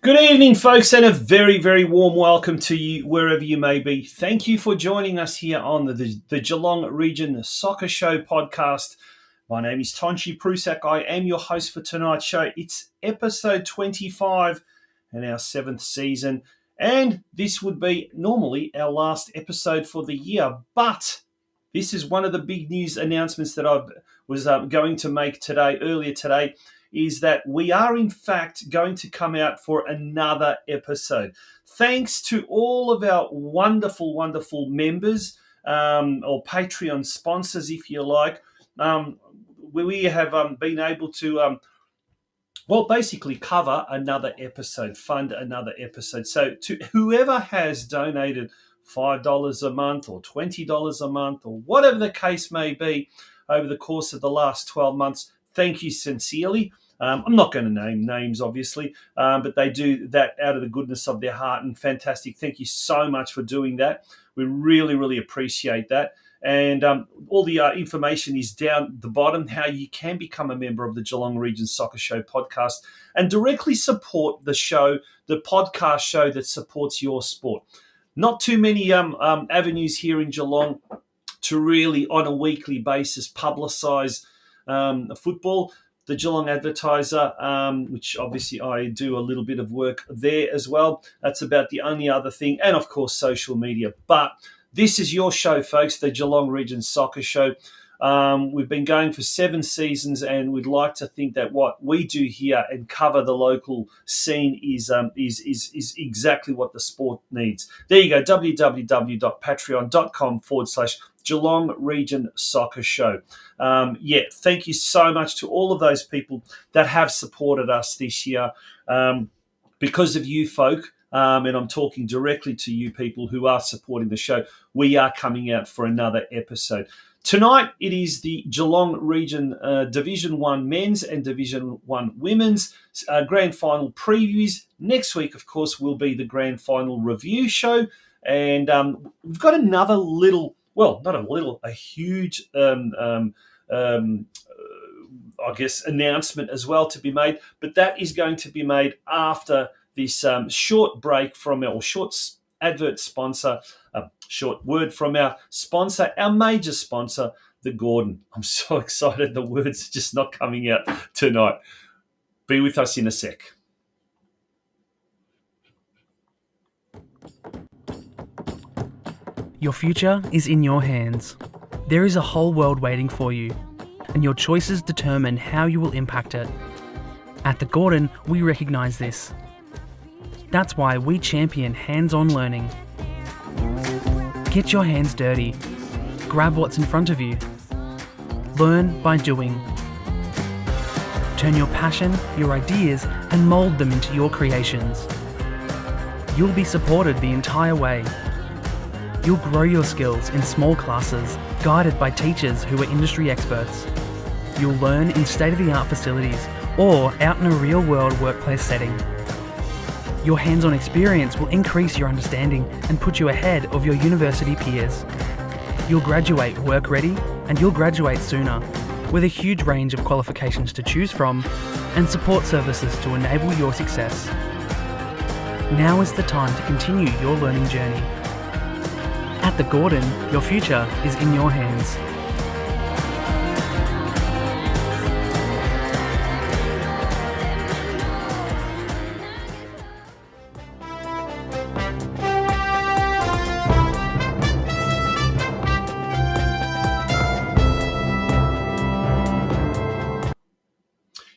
Good evening, folks, and a very, very warm welcome to you wherever you may be. Thank you for joining us here on the Geelong Region Soccer Show podcast. My name is Tonchi Prusak. I am your host for tonight's show. It's episode 25 and our 7th season, and this would be normally our last episode for the year, but this is one of the big news announcements that I was going to make earlier today, is that we are in fact going to come out for another episode. Thanks to all of our wonderful, wonderful members or Patreon sponsors, if you like. We have been able to, basically cover another episode, fund another episode. So to whoever has donated $5 a month or $20 a month or whatever the case may be over the course of the last 12 months, thank you sincerely. I'm not going to name names, obviously, but they do that out of the goodness of their heart, and fantastic. Thank you so much for doing that. We really, really appreciate that. And all the information is down the bottom, how you can become a member of the Geelong Region Soccer Show podcast and directly support the show, the podcast show that supports your sport. Not too many avenues here in Geelong to really, on a weekly basis, publicise football. The Geelong Advertiser, which obviously I do a little bit of work there as well. That's about the only other thing. And, of course, social media. But this is your show, folks, the Geelong Region Soccer Show. We've been going for 7 seasons, and we'd like to think that what we do here and cover the local scene is exactly what the sport needs. There you go, www.patreon.com/Geelong Region Soccer Show. Thank you so much to all of those people that have supported us this year. Because of you folk, and I'm talking directly to you people who are supporting the show, we are coming out for another episode. Tonight, it is the Geelong Region Division 1 Men's and Division 1 Women's Grand Final previews. Next week, of course, will be the Grand Final review show. And we've got another a huge, announcement as well to be made. But that is going to be made after this short break from our short advert sponsor, short word from our sponsor, our major sponsor, the Gordon. I'm so excited. The words are just not coming out tonight. Be with us in a sec. Your future is in your hands. There is a whole world waiting for you, and your choices determine how you will impact it. At the Gordon, we recognise this. That's why we champion hands-on learning. Get your hands dirty. Grab what's in front of you. Learn by doing. Turn your passion, your ideas, and mould them into your creations. You'll be supported the entire way. You'll grow your skills in small classes, guided by teachers who are industry experts. You'll learn in state-of-the-art facilities or out in a real-world workplace setting. Your hands-on experience will increase your understanding and put you ahead of your university peers. You'll graduate work-ready, and you'll graduate sooner, with a huge range of qualifications to choose from and support services to enable your success. Now is the time to continue your learning journey. At the Gordon, your future is in your hands.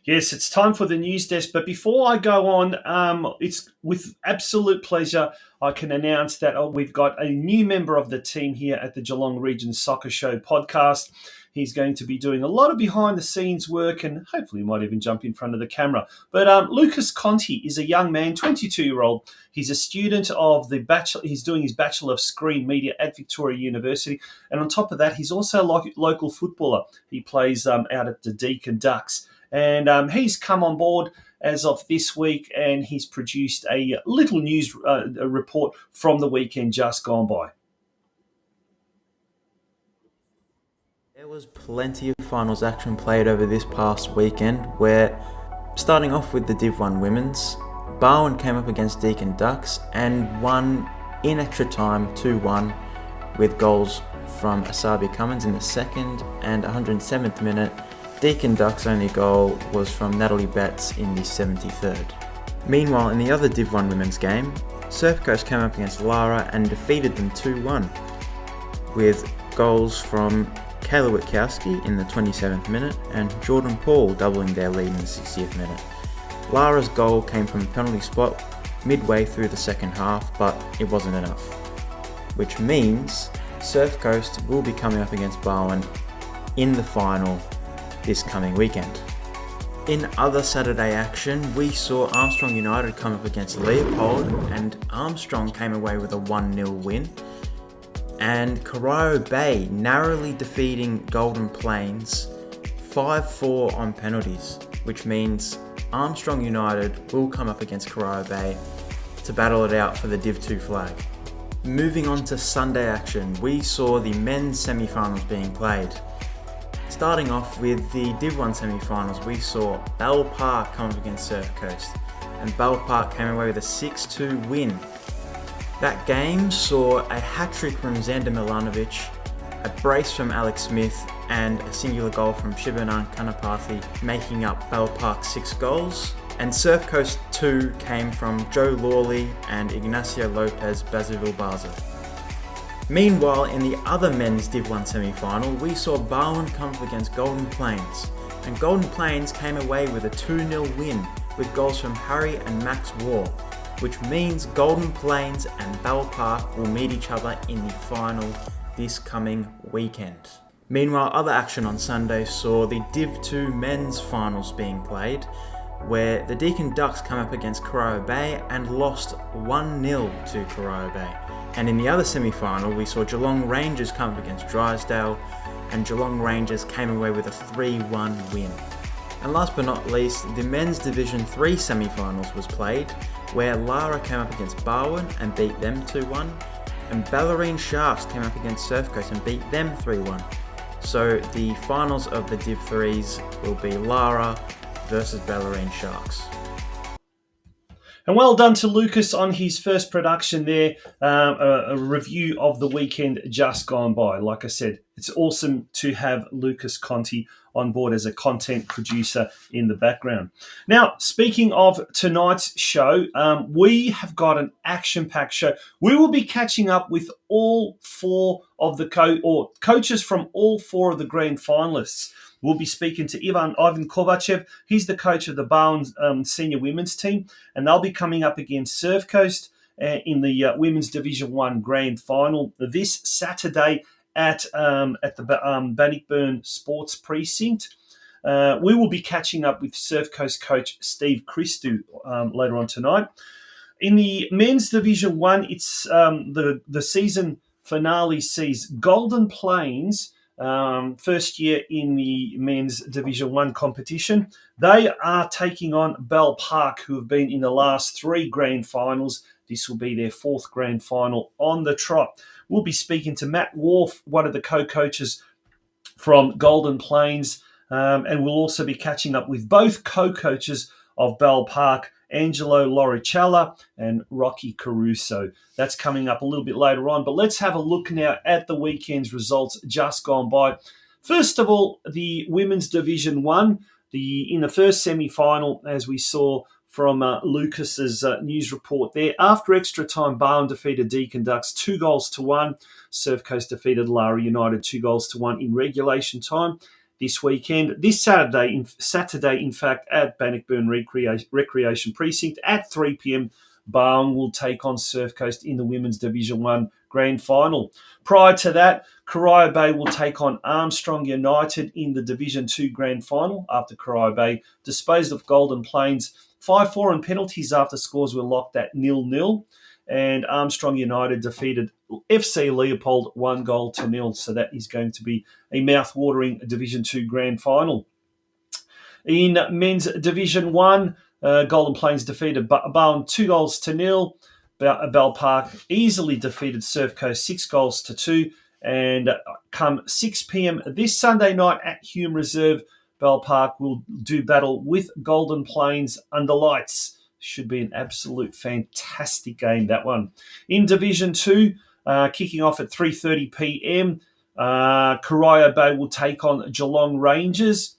Yes, it's time for the news desk. But before I go on, it's with absolute pleasure I can announce that we've got a new member of the team here at the Geelong Region Soccer Show podcast. He's going to be doing a lot of behind-the-scenes work and hopefully might even jump in front of the camera. But Lucas Conti is a young man, 22-year-old. He's a student of the Bachelor. He's doing his Bachelor of Screen Media at Victoria University. And on top of that, he's also a local footballer. He plays out at the Deakin Ducks. And he's come on board as of this week, and he's produced a little news report from the weekend just gone by. There was plenty of finals action played over this past weekend, where starting off with the Div 1 Women's, Barwon came up against Deakin Ducks and won in extra time 2-1 with goals from Asabi Cummins in the second and 107th minute. Deakin Ducks' only goal was from Natalie Betts in the 73rd. Meanwhile, in the other Div 1 women's game, Surf Coast came up against Lara and defeated them 2-1 with goals from Kayla Witkowski in the 27th minute and Jordan Paul doubling their lead in the 60th minute. Lara's goal came from a penalty spot midway through the second half, but it wasn't enough, which means Surf Coast will be coming up against Barwon in the final this coming weekend. In other Saturday action, we saw Armstrong United come up against Leopold, and Armstrong came away with a 1-0 win, and Corio Bay narrowly defeating Golden Plains 5-4 on penalties, which means Armstrong United will come up against Corio Bay to battle it out for the Div 2 flag. Moving on to Sunday action, we saw the men's semi-finals being played. Starting off with the Div 1 semi-finals, we saw Bell Park come up against Surf Coast, and Bell Park came away with a 6-2 win. That game saw a hat-trick from Xander Milanovic, a brace from Alex Smith, and a singular goal from Shibanan Kanapathi, making up Bell Park's 6 goals. And Surf Coast 2 came from Joe Lawley and Ignacio Lopez Bazavilbaza. Meanwhile, in the other men's Div 1 semi-final, we saw Barwon come up against Golden Plains, and Golden Plains came away with a 2-0 win with goals from Harry and Max Waugh, which means Golden Plains and Bell Park will meet each other in the final this coming weekend. Meanwhile, other action on Sunday saw the Div 2 men's finals being played, where the Deakin Ducks come up against Corio Bay and lost 1-0 to Corio Bay. And in the other semi-final, we saw Geelong Rangers come up against Drysdale, and Geelong Rangers came away with a 3-1 win. And last but not least, the men's Division 3 semi-finals was played, where Lara came up against Barwon and beat them 2-1, and Ballerine Sharks came up against Surf Coast and beat them 3-1. So the finals of the Div 3s will be Lara versus Ballerine Sharks. And well done to Lucas on his first production there, a review of the weekend just gone by. Like I said, it's awesome to have Lucas Conti on board as a content producer in the background. Now, speaking of tonight's show, we have got an action-packed show. We will be catching up with all 4 of the coaches from all 4 of the grand finalists. We'll be speaking to Ivan Kovachev. He's the coach of the Barwon senior women's team, and they'll be coming up against Surf Coast in the Women's Division 1 Grand Final this Saturday at the Bannockburn Sports Precinct. We will be catching up with Surf Coast coach Steve Christou later on tonight. In the Men's Division 1, it's the season finale sees Golden Plains, first year in the men's Division 1 competition. They are taking on Bell Park, who have been in the last 3 grand finals. This will be their 4th grand final on the trot. We'll be speaking to Matt Wharf, one of the co-coaches from Golden Plains, and we'll also be catching up with both co-coaches of Bell Park, Angelo Loricella and Rocky Caruso. That's coming up a little bit later on, but let's have a look now at the weekend's results just gone by. First of all, the Women's Division 1, in the first semi-final, as we saw from Lucas's news report there, after extra time, Barwon defeated Deakin Ducks 2-1. Surf Coast defeated Lara United 2-1 in regulation time. This weekend, this Saturday, in fact, at Bannockburn Recreation Precinct at 3 p.m, Barwon will take on Surf Coast in the Women's Division 1 Grand Final. Prior to that, Corio Bay will take on Armstrong United in the Division 2 Grand Final after Corio Bay disposed of Golden Plains 5-4 on penalties after scores were locked at 0-0. And Armstrong United defeated FC Leopold 1-0. So that is going to be a mouth-watering Division 2 Grand Final. In Men's Division 1, Golden Plains defeated Barwon 2-0. Bell Park easily defeated Surf Coast 6-2. And come 6 p.m. this Sunday night at Hume Reserve, Bell Park will do battle with Golden Plains under lights. Should be an absolute fantastic game, that one. In Division 2, kicking off at 3:30 p.m, Corio Bay will take on Geelong Rangers.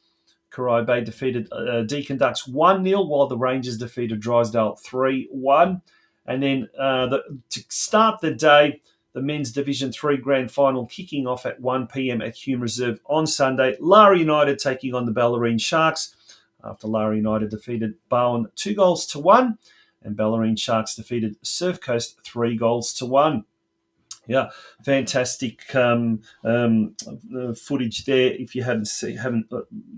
Corio Bay defeated Deakin Ducks 1-0, while the Rangers defeated Drysdale 3-1. And then to start the day, the Men's Division 3 Grand Final kicking off at 1 p.m. at Hume Reserve on Sunday. Lara United taking on the Bellarine Sharks after Lara United defeated Barwon 2-1, and Bellarine Sharks defeated Surf Coast 3-1. Yeah, fantastic footage there. If you haven't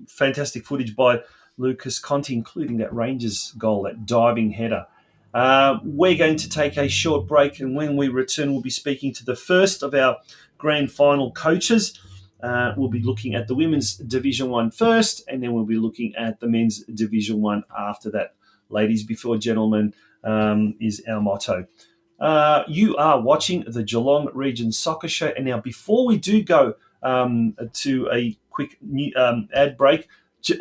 fantastic footage by Lucas Conti, including that Rangers goal, that diving header. We're going to take a short break, and when we return, we'll be speaking to the first of our grand final coaches. We'll be looking at the Women's Division 1 first, and then we'll be looking at the Men's Division 1 after that. Ladies before gentlemen is our motto. You are watching the Geelong Region Soccer Show. And now, before we do go to a quick ad break,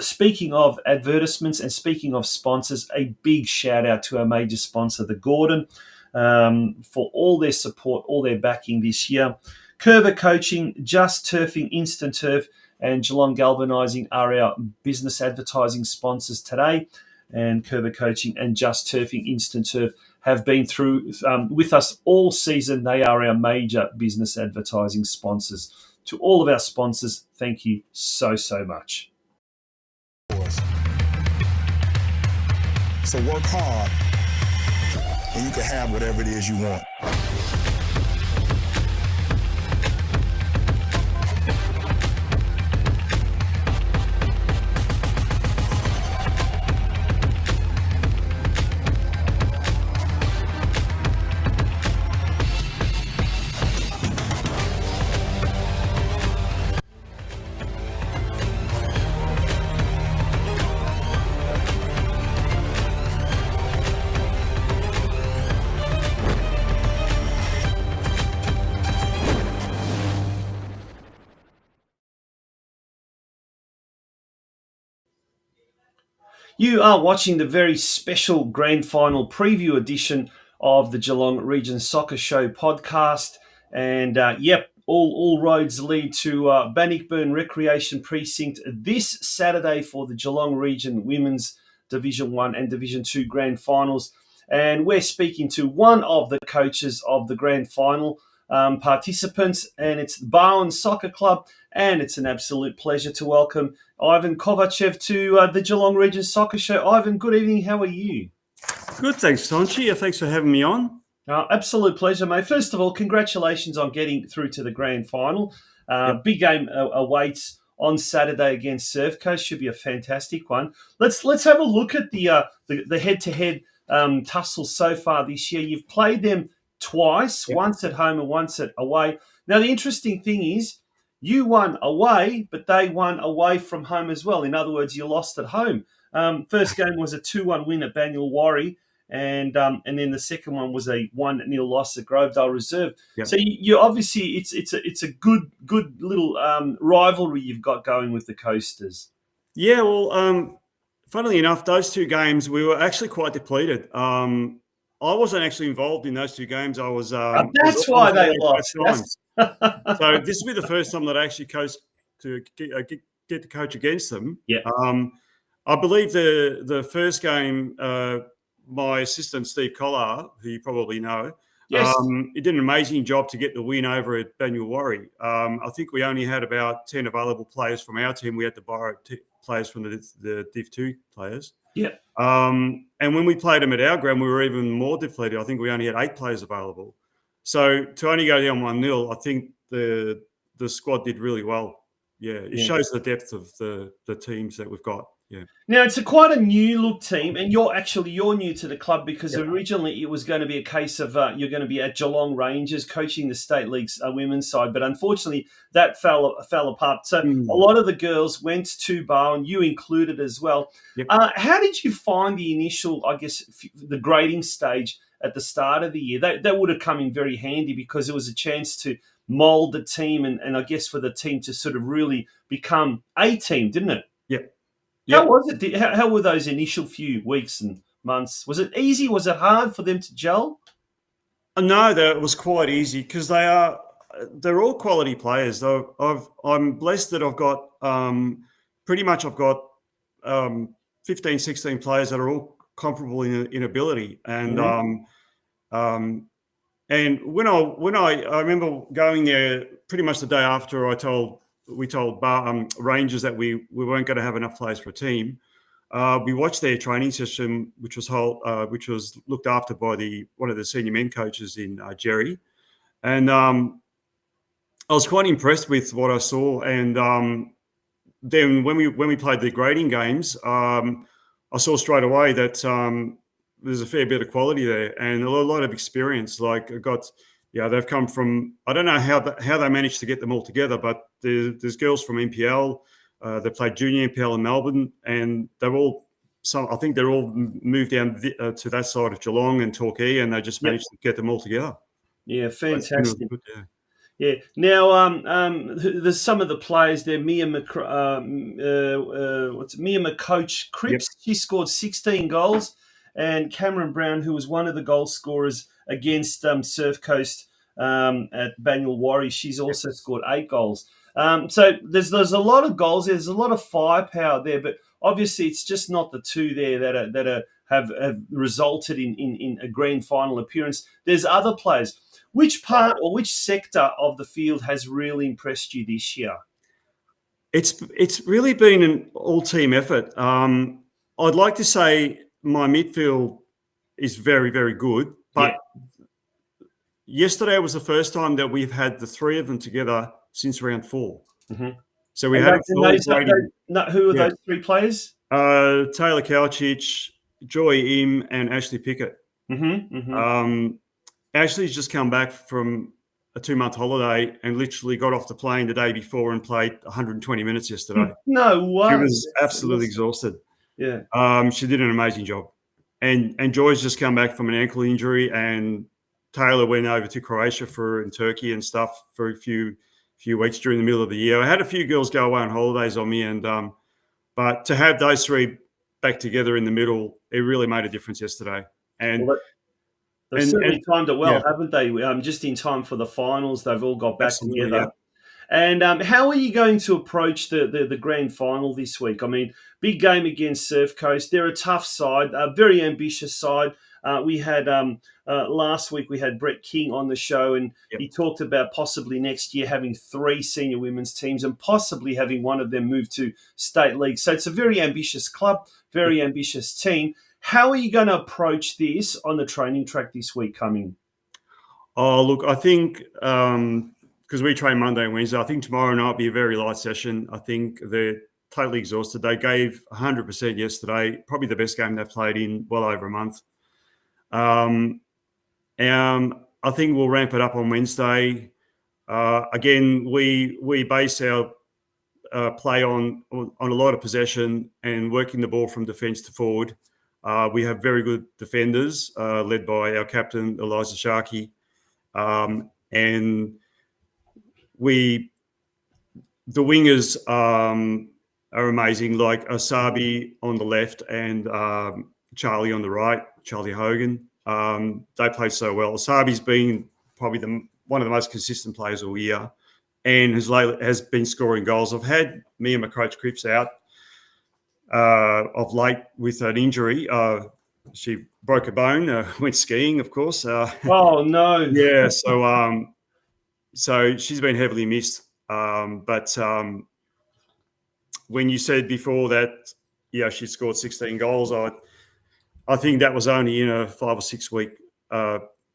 speaking of advertisements and speaking of sponsors, a big shout out to our major sponsor, the Gordon, for all their support, all their backing this year. Curva Coaching, Just Turfing, Instant Turf, and Geelong Galvanising are our business advertising sponsors today. And Curva Coaching and Just Turfing, Instant Turf have been through with us all season. They are our major business advertising sponsors. To all of our sponsors, thank you so, so much. So work hard, and you can have whatever it is you want. You are watching the very special grand final preview edition of the Geelong Region Soccer Show podcast. And all roads lead to Bannockburn Recreation Precinct this Saturday for the Geelong Region Women's Division 1 and Division 2 grand finals. And we're speaking to one of the coaches of the grand final participants, and it's the Barwon Soccer Club. And it's an absolute pleasure to welcome Ivan Kovachev to the Geelong Region Soccer Show. Ivan, good evening. How are you? Good, thanks, Tonchi. Thanks for having me on. Absolute pleasure, mate. First of all, congratulations on getting through to the grand final. Yep. Big game awaits on Saturday against Surf Coast. Should be a fantastic one. Let's have a look at the head-to-head tussles so far this year. You've played them twice, Yep. once at home and once at away. Now, the interesting thing is, you won away, but they won away from home as well. In other words, you lost at home. First game was a 2-1 win at Banyulwarri, and then the second one was a 1-0 loss at Grovedale Reserve. Yep. So you obviously it's a good little rivalry you've got going with the Coasters. Yeah, well, funnily enough, those two games we were actually quite depleted. I wasn't actually involved in those two games. I was. That's why they lost. So this will be the first time that I actually coached to get to coach against them. Yeah. I believe the first game, my assistant Steve Collar, who you probably know, Yes. he did an amazing job to get the win over at Banyulwarri. I think we only had about 10 available players from our team. We had to borrow players from the Div 2 players. Yeah. And when we played them at our ground, we were even more depleted. I think we only had 8 players available. So to only go down 1-0, I think the squad did really well. Yeah, it shows the depth of the teams that we've got. Yeah. Now, it's quite a new look team, and you're new to the club because originally it was going to be a case of you're going to be at Geelong Rangers coaching the State League's women's side, but unfortunately that fell apart. So a lot of the girls went to Barwon, you included as well. Yep. How did you find the initial, I guess, the grading stage at the start of the year? That would have come in very handy because it was a chance to mould the team and I guess for the team to sort of really become a team, didn't it? Yep. How was it? How were those initial few weeks and months. Was it easy? Was it hard for them to gel? No, that was quite easy because they're all quality players. Though I'm blessed that I've got pretty much 15, 16 players that are all comparable in ability, and and when I remember going there pretty much the day after we told Rangers that we weren't going to have enough players for a team. We watched their training session, which was looked after by one of the senior men coaches in Jerry, and I was quite impressed with what I saw. And then when we played the grading games, I saw straight away that there's a fair bit of quality there and a lot of experience. Like they've come from, I don't know how they managed to get them all together, but there's girls from NPL. They played junior NPL in Melbourne, and I think they're all moved down to that side of Geelong and Torquay, and they just managed to get them all together. Yeah, fantastic. Good, yeah. Now, there's some of the players there. Mia McCoach Cripps. She scored 16 goals, and Cameron Brown, who was one of the goal scorers against Surf Coast at Banyulwarri, she's also scored 8 goals. So there's a lot of goals there. There's a lot of firepower there, but obviously it's just not the two there that have resulted in a grand final appearance. There's other players. Which part or which sector of the field has really impressed you this year? It's really been an all-team effort. I'd like to say my midfield is very, very good, but yesterday was the first time that we've had the three of them together since round 4. Mm-hmm. So we had who are those 3 players? Taylor Kalchich, Joy Im, and Ashley Pickett. Mm-hmm. Mm-hmm. Ashley's just come back from a 2-month holiday and literally got off the plane the day before and played 120 minutes yesterday. No way. She was absolutely exhausted. Yeah. She did an amazing job. And Joy's just come back from an ankle injury, and Taylor went over to Croatia and Turkey and stuff for a few weeks during the middle of the year. I had a few girls go away on holidays on me, and but to have those 3 back together in the middle, it really made a difference yesterday. And they've certainly timed it well, haven't they? Just in time for the finals, they've all got back together. Yeah. And how are you going to approach the grand final this week? I mean, big game against Surf Coast. They're a tough side, a very ambitious side. We had last week we had Brett King on the show, and he talked about possibly next year having 3 senior women's teams and possibly having one of them move to state league. So it's a very ambitious club, very ambitious team. How are you going to approach this on the training track this week coming? Oh, look, I think because we train Monday and Wednesday, I think tomorrow night will be a very light session. I think they're totally exhausted. They gave 100% yesterday, probably the best game they've played in well over a month. I think we'll ramp it up on Wednesday. Again, we base our play on a lot of possession and working the ball from defence to forward. We have very good defenders led by our captain, Eliza Sharkey. And the wingers are amazing, like Asabi on the left and Charlie on the right, Charlie Hogan. They play so well. Asabi's been probably one of the most consistent players all year and has been scoring goals. I've had Mia McCroach Cripps out of late with an injury. She broke a bone, went skiing, of course. Oh, no. Yeah, so she's been heavily missed. But when you said before that, she scored 16 goals, I think that was only in a 5 or 6 week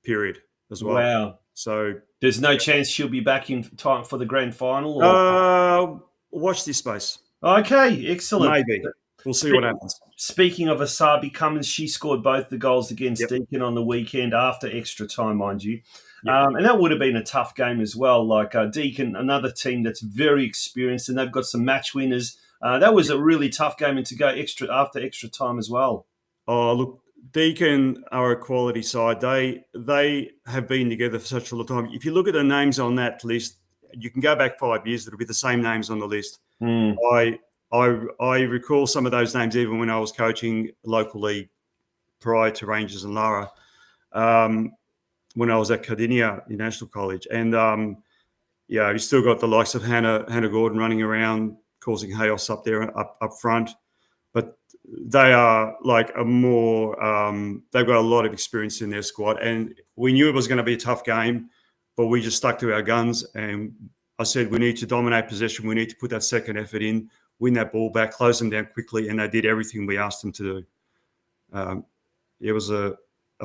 period as well. Wow. So there's no chance she'll be back in time for the grand final? Or? Watch this space. Okay, excellent. Maybe. We'll see what happens. Speaking of Asabi Cummins, she scored both the goals against Deakin on the weekend after extra time, mind you. And that would have been a tough game as well. Like Deakin, another team that's very experienced, and they've got some match winners. That was a really tough game, and to go after extra time as well. Oh, look, Deakin are a quality side. They have been together for such a long time. If you look at the names on that list, you can go back 5 years, it'll be the same names on the list. I recall some of those names even when I was coaching local league prior to Rangers and Lara, when I was at Cardinia in National College. And, you still got the likes of Hannah Gordon running around causing chaos up there up front. But they are like they've got a lot of experience in their squad. And we knew it was going to be a tough game, but we just stuck to our guns. And I said, we need to dominate possession. We need to put that second effort in, win that ball back, close them down quickly. And they did everything we asked them to do. It was a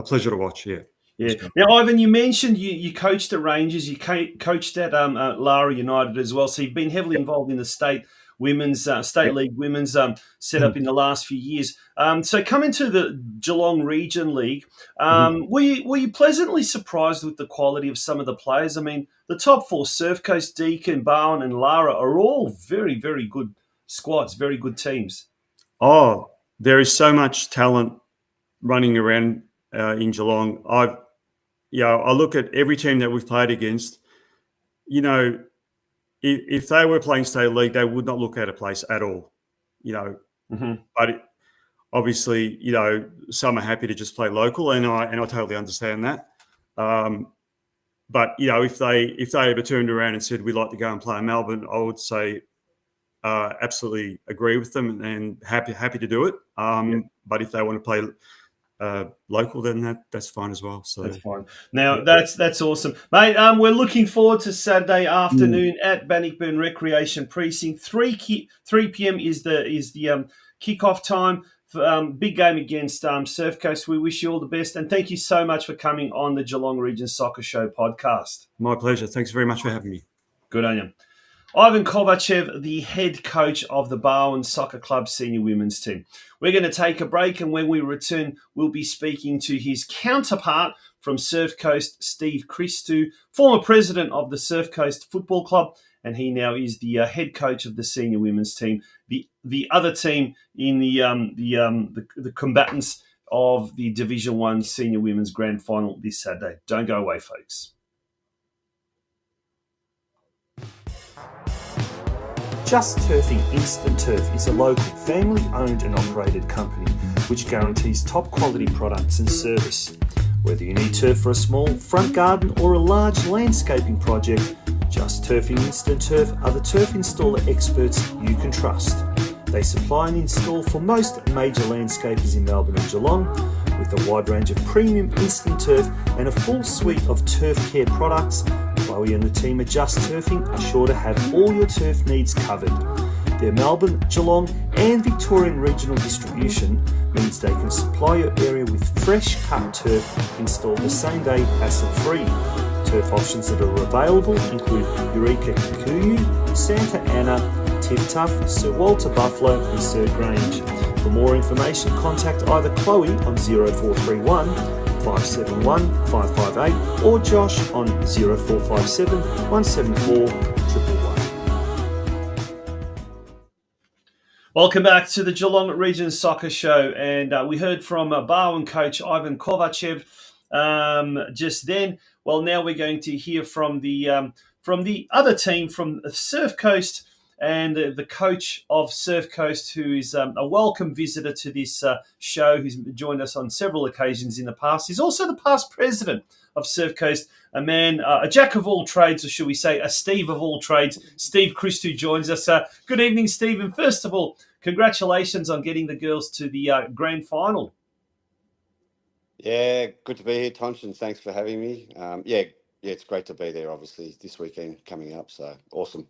pleasure to watch, yeah. Yeah. Now, Ivan, you mentioned you coached at Rangers, you coached at Lara United as well. So you've been heavily involved in the state league women's setup in the last few years. So coming to the Geelong Region League, were you pleasantly surprised with the quality of some of the players? I mean, the top four, Surf Coast, Deakin, Barwon and Lara, are all very, very good squads, very good teams. Oh, there is so much talent running around in Geelong. I look at every team that we've played against. If they were playing state league, they would not look out of place at all. But obviously, some are happy to just play local, and I totally understand that. But if they ever turned around and said we'd like to go and play in Melbourne, I would say absolutely agree with them and happy to do it. But if they want to play local, then that's fine as well. So that's fine. Now that's awesome, mate. We're looking forward to Saturday afternoon at Bannockburn Recreation Precinct. 3 p.m. is the kickoff time. Big game against Surf Coast. We wish you all the best, and thank you so much for coming on the Geelong Region Soccer Show podcast. My pleasure. Thanks very much for having me. Good on you. Ivan Kovachev, the head coach of the Barwon Soccer Club senior women's team. We're going to take a break, and when we return, we'll be speaking to his counterpart from Surf Coast, Steve Christou, former president of the Surf Coast Football Club, and he now is the head coach of the senior women's team, the other team in the combatants of the Division 1 Senior Women's Grand Final this Saturday. Don't go away, folks. Just Turfing Instant Turf is a local, family-owned and operated company which guarantees top-quality products and service. Whether you need turf for a small front garden or a large landscaping project, Just Turfing Instant Turf are the turf installer experts you can trust. They supply and install for most major landscapers in Melbourne and Geelong, with a wide range of premium instant turf and a full suite of turf care products. Chloe and the team at Just Turfing are sure to have all your turf needs covered. Their Melbourne, Geelong and Victorian regional distribution means they can supply your area with fresh cut turf installed the same day, hassle-free. Turf options that are available include Eureka Kikuyu, Santa Ana, Tiff Tuff, Sir Walter Buffalo and Sir Grange. For more information, contact either Chloe on 0431 571 558 or Josh on 0457 174 111. Welcome back to the Geelong Region Soccer Show, and we heard from Barwon coach Ivan Kovachev just then. Well, now we're going to hear from the other team from Surf Coast, and the coach of Surf Coast, who is a welcome visitor to this show, who's joined us on several occasions in the past. He's also the past president of Surf Coast, a man, a jack of all trades, or should we say a Steve of all trades. Steve Christou joins us. Good evening, Steve. And first of all, congratulations on getting the girls to the grand final. Yeah, good to be here, Tonch, and thanks for having me. Yeah, it's great to be there, obviously, this weekend coming up, so awesome.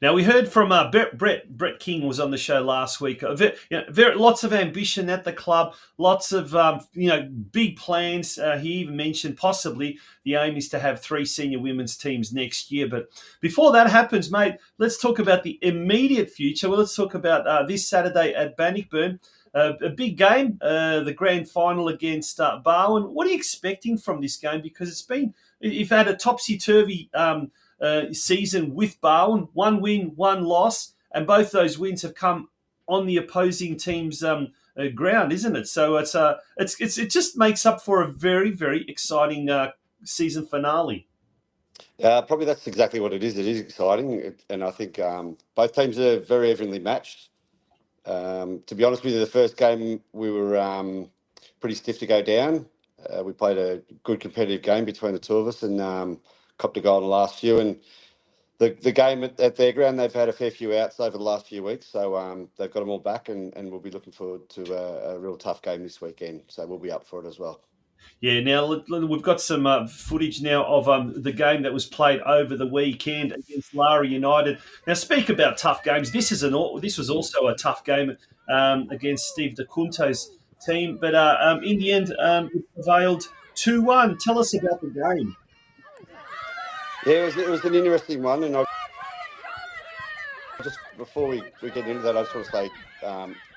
Now, we heard from Brett King was on the show last week. Lots of ambition at the club, lots of big plans. He even mentioned possibly the aim is to have 3 senior women's teams next year. But before that happens, mate, let's talk about the immediate future. Well, let's talk about this Saturday at Bannockburn. A big game, the grand final against Barwon. What are you expecting from this game? Because you've had a topsy-turvy season with Barwon, 1 win, 1 loss, and both those wins have come on the opposing team's ground, isn't it? So it just makes up for a very, very exciting season finale. Probably that's exactly what it is. It is exciting, and I think both teams are very evenly matched. To be honest with you, the first game we were pretty stiff to go down. We played a good competitive game between the two of us and copped a goal in the last few. And the game at their ground, they've had a fair few outs over the last few weeks. So they've got them all back and we'll be looking forward to a real tough game this weekend. So we'll be up for it as well. Yeah, now we've got some footage now of the game that was played over the weekend against Lara United. Now, speak about tough games. This was also a tough game against Steve DeCunto's team, but in the end, it prevailed 2-1. Tell us about the game. Yeah, it was an interesting one, and just before we get into that, I just want to say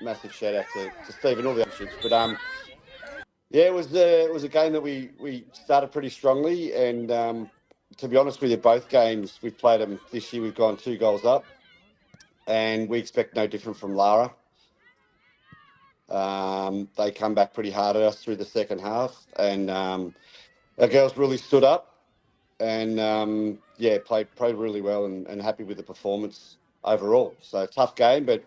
massive shout out to Steve and all the other ships. But yeah, it was a game that we started pretty strongly, and to be honest with you, both games we've played them this year, we've gone 2 goals up, and we expect no different from Lara. They come back pretty hard at us through the second half, and our girls really stood up and played really well and happy with the performance overall. So tough game, but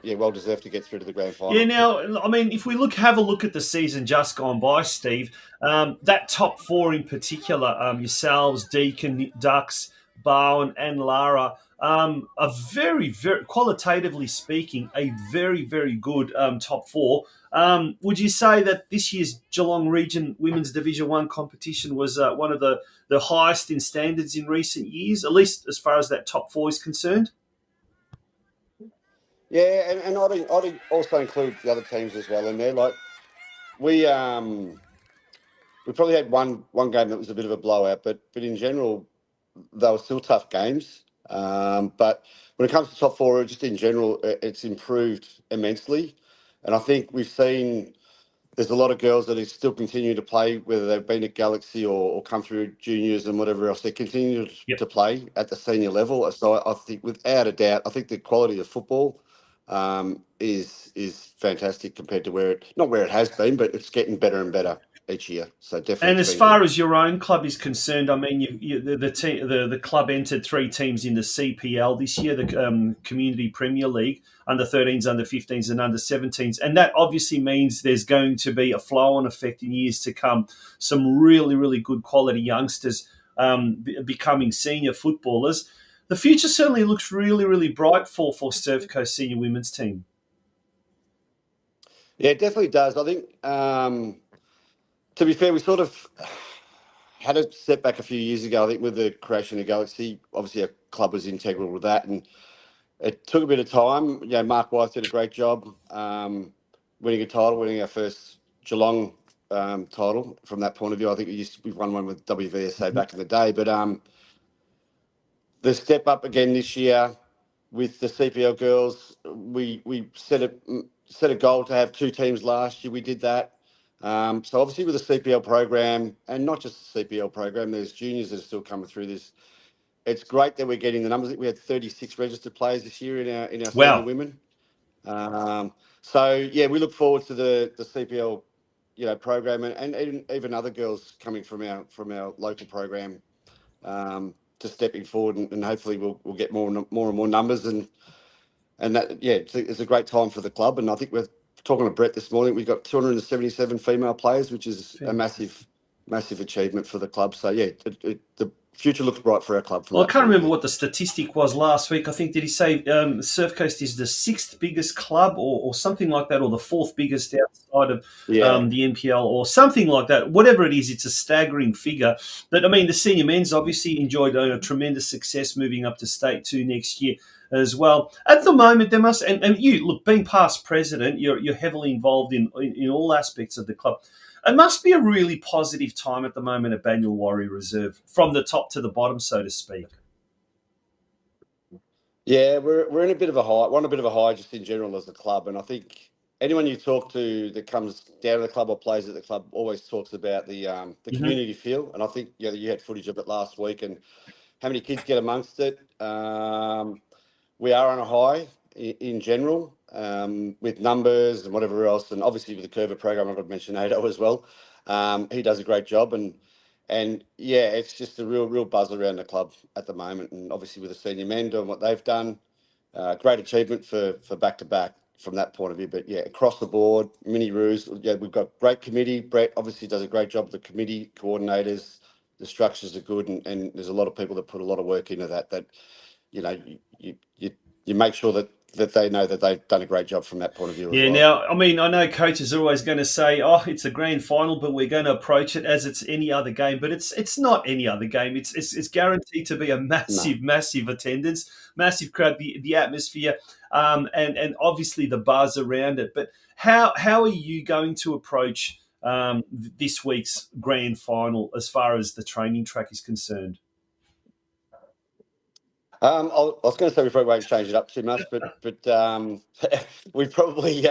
yeah, well deserved to get through to the grand final. Yeah, now, I mean, if we have a look at the season just gone by, Steve, that top 4 in particular, yourselves, Deakin, Ducks, Barwon and Lara, are very, very, qualitatively speaking, a very, very good top 4. Would you say that this year's Geelong Region Women's Division 1 competition was one of the highest in standards in recent years, at least as far as that top 4 is concerned? Yeah, and I'd also include the other teams as well in there. Like we probably had one game that was a bit of a blowout, but in general, they were still tough games. But when it comes to top 4, just in general, it's improved immensely. And I think we've seen there's a lot of girls that are still continue to play, whether they've been at Galaxy or come through juniors and whatever else. They continue to play at the senior level. So I think, without a doubt, I think the quality of football is fantastic compared to not where it has been, but it's getting better and better each year. So definitely. And as far as your own club is concerned, I mean, the club entered 3 teams in the CPL this year, the Community Premier League, under 13s, under 15s, and under 17s, and that obviously means there's going to be a flow-on effect in years to come. Some really, really good quality youngsters becoming senior footballers. The future certainly looks really, really bright for Surf Coast senior women's team. Yeah, it definitely does. I think, to be fair, we sort of had a setback a few years ago, I think, with the creation of Galaxy. Obviously, our club was integral with that, and it took a bit of time. You know, Mark Weiss did a great job winning a title, winning our first Geelong title from that point of view. I think we've won one with WVSA back in the day, but the step up again this year with the CPL girls, we set a goal to have 2 teams last year. We did that. So obviously with the CPL program, and not just the CPL program, there's juniors that are still coming through this. It's great that we're getting the numbers. We had 36 registered players this year in our senior women. So yeah, we look forward to the CPL, program and even other girls coming from our local program. To stepping forward and hopefully we'll get more and more numbers and that it's a great time for the club. And I think we're talking to Brett this morning. We've got 277 female players, which is a massive achievement for the club. So yeah, the future looks bright for our club. Well, I can't remember what the statistic was last week. I think, did he say Surf Coast is the 6th biggest club or something like that, or the 4th biggest outside of the NPL or something like that? Whatever it is, it's a staggering figure. But, I mean, the senior men's obviously enjoyed a tremendous success moving up to State 2 next year as well. At the moment, there must, and you, look, being past president, you're heavily involved in all aspects of the club. It must be a really positive time at the moment at Banyule Warrior Reserve, from the top to the bottom, so to speak. Yeah, we're in a bit of a high. We're on a bit of a high just in general as a club, and I think anyone you talk to that comes down to the club or plays at the club always talks about the community feel. And I think you had footage of it last week, and how many kids get amongst it. We are on a high in general. With numbers and whatever else, and obviously with the Curva program, I've got to mention Ado as well. He does a great job, and yeah, it's just a real buzz around the club at the moment. And obviously with the senior men doing what they've done, great achievement for back to back from that point of view. But yeah, across the board, mini roos. Yeah, we've got great committee. Brett obviously does a great job with the committee coordinators. The structures are good, and there's a lot of people that put a lot of work into that. That you make sure that they know that they've done a great job from that point of view as Yeah, well. now, I mean, I know coaches are always going to say, "Oh, it's a grand final, but we're going to approach it as it's any other game." But it's not any other game. It's guaranteed to be a massive attendance, massive crowd, the atmosphere, and obviously the buzz around it. But how are you going to approach this week's grand final as far as the training track is concerned? I was going to say we probably won't change it up too much, but we probably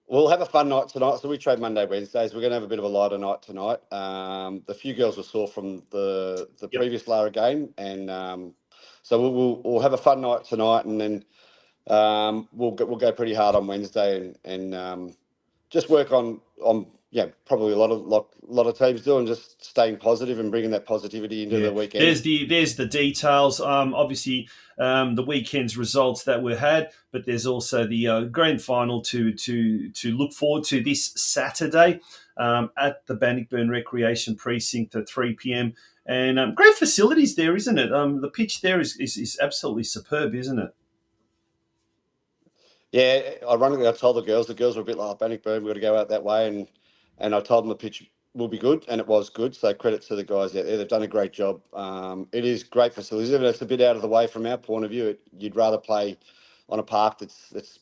we'll have a fun night tonight. So we trade Monday, Wednesdays. We're going to have a bit of a lighter night tonight. The few girls were sore from the Yep. previous Lara game, and so we'll have a fun night tonight, and then we'll go pretty hard on Wednesday, and just work on probably a lot of teams doing, just staying positive and bringing that positivity into the weekend. There's the details. Obviously, the weekend's results that were had, but there's also the grand final to look forward to this Saturday at the Bannockburn Recreation Precinct at 3 p.m. And great facilities there, isn't it? The pitch there is absolutely superb, isn't it? Yeah, ironically, I told the girls were a bit like Bannockburn, we've got to go out that way, and I told them the pitch will be good, and it was good. So credit to the guys out there; they've done a great job. It is great facilities, even if it's a bit out of the way from our point of view. You'd rather play on a park that's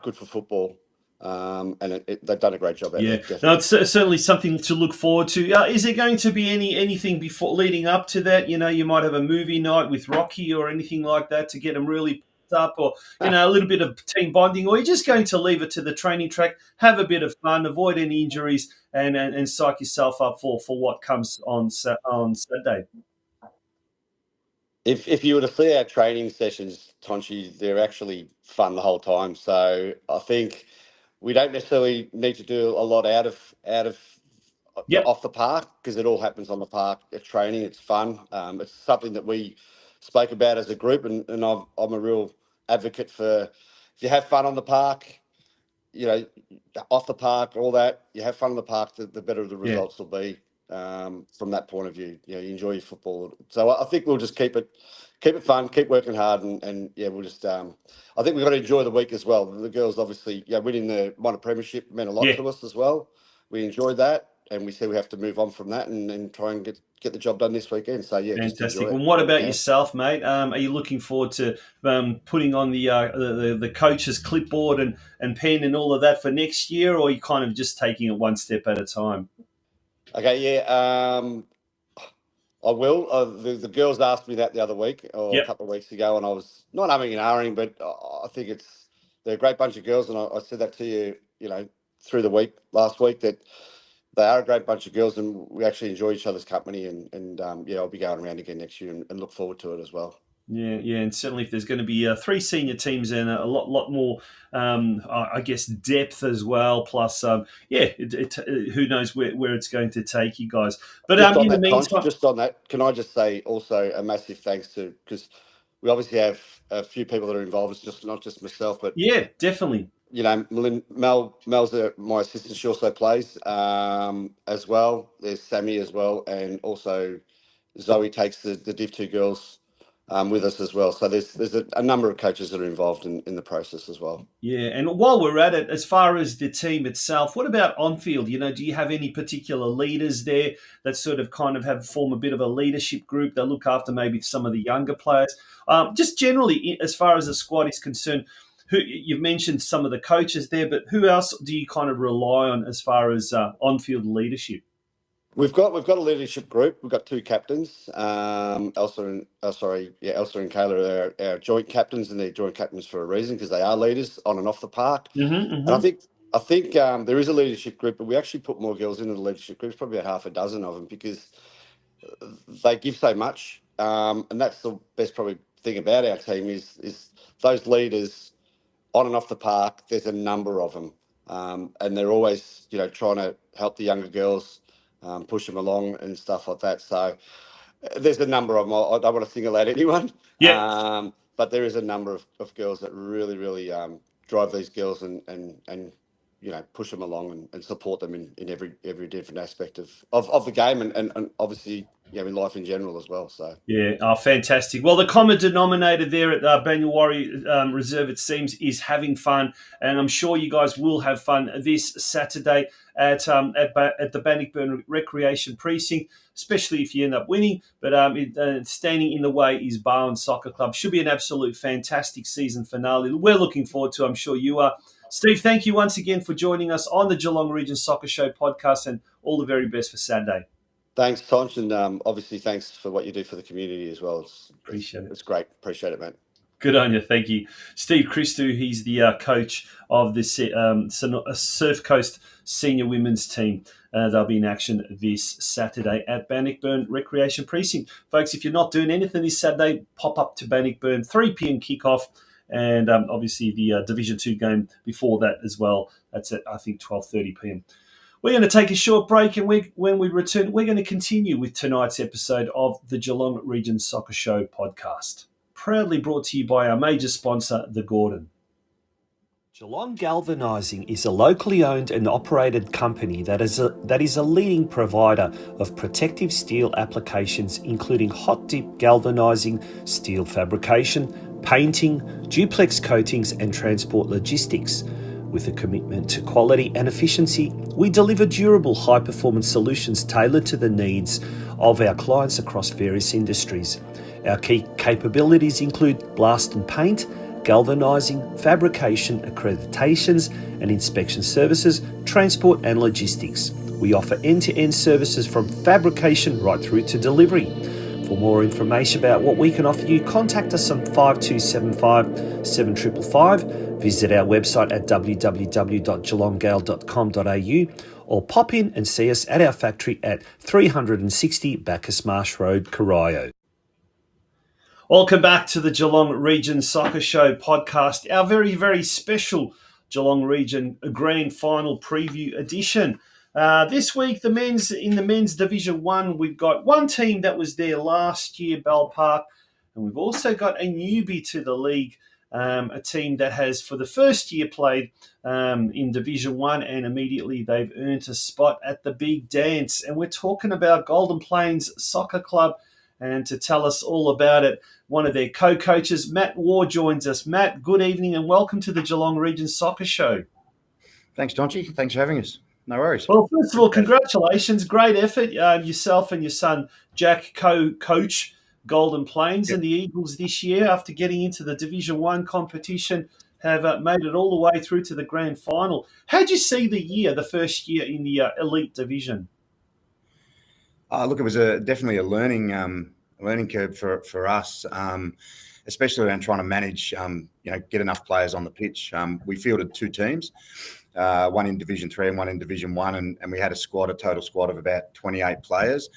good for football, and they've done a great job out there. Definitely. No, it's certainly something to look forward to. Is there going to be anything before leading up to that? You might have a movie night with Rocky or anything like that to get them really up, or a little bit of team bonding, or you're just going to leave it to the training track, have a bit of fun, avoid any injuries, and psych yourself up for what comes on Saturday. If you were to see our training sessions, Tonchi, they're actually fun the whole time. So I think we don't necessarily need to do a lot out of off the park, because it all happens on the park at training. It's fun. It's something that we spoke about as a group, and I'm a real advocate for, if you have fun on the park, off the park, all that, you have fun in the park, the better the results will be. From that point of view, you enjoy your football. So I think we'll just keep it fun, keep working hard, and we'll just. I think we've got to enjoy the week as well. The girls obviously, winning the minor premiership meant a lot to us as well. We enjoyed that, and we said we have to move on from that and try and get the job done this weekend. So fantastic. just enjoy it. And what about yourself, mate? Are you looking forward to putting on the coach's clipboard and pen and all of that for next year, or are you kind of just taking it one step at a time? Okay, I will. The girls asked me that the other week, or a couple of weeks ago, and I was not umming and ahhing, but I think they're a great bunch of girls, and I said that to you, through the week last week, that they are a great bunch of girls, and we actually enjoy each other's company, and I'll be going around again next year and look forward to it as well. Yeah, and certainly if there's going to be 3 senior teams and a lot more, I guess, depth as well. Plus, who knows where it's going to take you guys. But in the meantime, just on that, can I just say also a massive thanks to, because we obviously have a few people that are involved. It's just not just myself, but definitely. Mel's my assistant. She also plays as well. There's Sammy as well, and also Zoe takes the Div 2 girls with us as well. So there's a number of coaches that are involved in the process as well. Yeah, and while we're at it, as far as the team itself, what about on field? Do you have any particular leaders there that sort of kind of form a bit of a leadership group that look after maybe some of the younger players? Just generally, as far as the squad is concerned, you've mentioned some of the coaches there, but who else do you kind of rely on as far as on-field leadership? We've got a leadership group. We've got 2 captains. Elsa and Kayla are our joint captains, and they're joint captains for a reason, because they are leaders on and off the park. And I think there is a leadership group, but we actually put more girls into the leadership group. It's probably about half a dozen of them, because they give so much. And that's the best probably thing about our team is those leaders on and off the park. There's a number of them, and they're always trying to help the younger girls. Push them along and stuff like that. So there's a number of them. I don't want to single out anyone. But there is a number of girls that really, really drive these girls and push them along and support them in every different aspect of the game and obviously in life in general as well. So Yeah, fantastic. Well, the common denominator there at Banyawari Reserve, it seems, is having fun, and I'm sure you guys will have fun this Saturday at the Bannockburn Recreation Precinct, especially if you end up winning. But standing in the way is Barwon Soccer Club. Should be an absolute fantastic season finale. We're looking forward to it. I'm sure you are. Steve, thank you once again for joining us on the Geelong Region Soccer Show podcast, and all the very best for Saturday. thanks, Tonch, and obviously thanks for what you do for the community as well. Appreciate it. It's great. Appreciate it, mate. Good on you. Thank you. Steve Christou, he's the coach of the Surf Coast senior women's team. They'll be in action this Saturday at Bannockburn Recreation Precinct. Folks, if you're not doing anything this Saturday, pop up to Bannockburn, 3 p.m. kickoff, and obviously the Division 2 game before that as well. That's at, I think, 12:30 p.m. We're going to take a short break, and when we return, we're going to continue with tonight's episode of the Geelong Region Soccer Show podcast. Proudly brought to you by our major sponsor, The Gordon. Geelong Galvanising is a locally owned and operated company that is a leading provider of protective steel applications, including hot dip galvanising, steel fabrication, painting, duplex coatings, and transport logistics. With a commitment to quality and efficiency, we deliver durable, high-performance solutions tailored to the needs of our clients across various industries. Our key capabilities include blast and paint, galvanising, fabrication, accreditations and inspection services, transport and logistics. We offer end-to-end services from fabrication right through to delivery. For more information about what we can offer you, contact us on 5275 7555. Visit our website at www.geelonggal.com.au or pop in and see us at our factory at 360 Bacchus Marsh Road, Corio. Welcome back to the Geelong Region Soccer Show podcast, our very, very special Geelong Region Grand Final Preview edition. This week, in the men's Division 1, we've got one team that was there last year, Bell Park, and we've also got a newbie to the league, a team that has, for the first year, played in Division 1, and immediately they've earned a spot at the big dance. And we're talking about Golden Plains Soccer Club. And to tell us all about it, one of their co-coaches, Matt Ward, joins us. Matt, good evening and welcome to the Geelong Region Soccer Show. Thanks, Donchy. Thanks for having us. No worries. Well, first of all, congratulations. Great effort. Yourself and your son, Jack, co-coach Golden Plains, and the Eagles this year, after getting into the Division 1 competition, have made it all the way through to the grand final. How'd you see the first year in the elite division? Look, it was definitely a learning curve for us, especially around trying to manage, get enough players on the pitch. We fielded 2 teams, one in Division 3 and one in Division 1, and we had a total squad of about 28 players.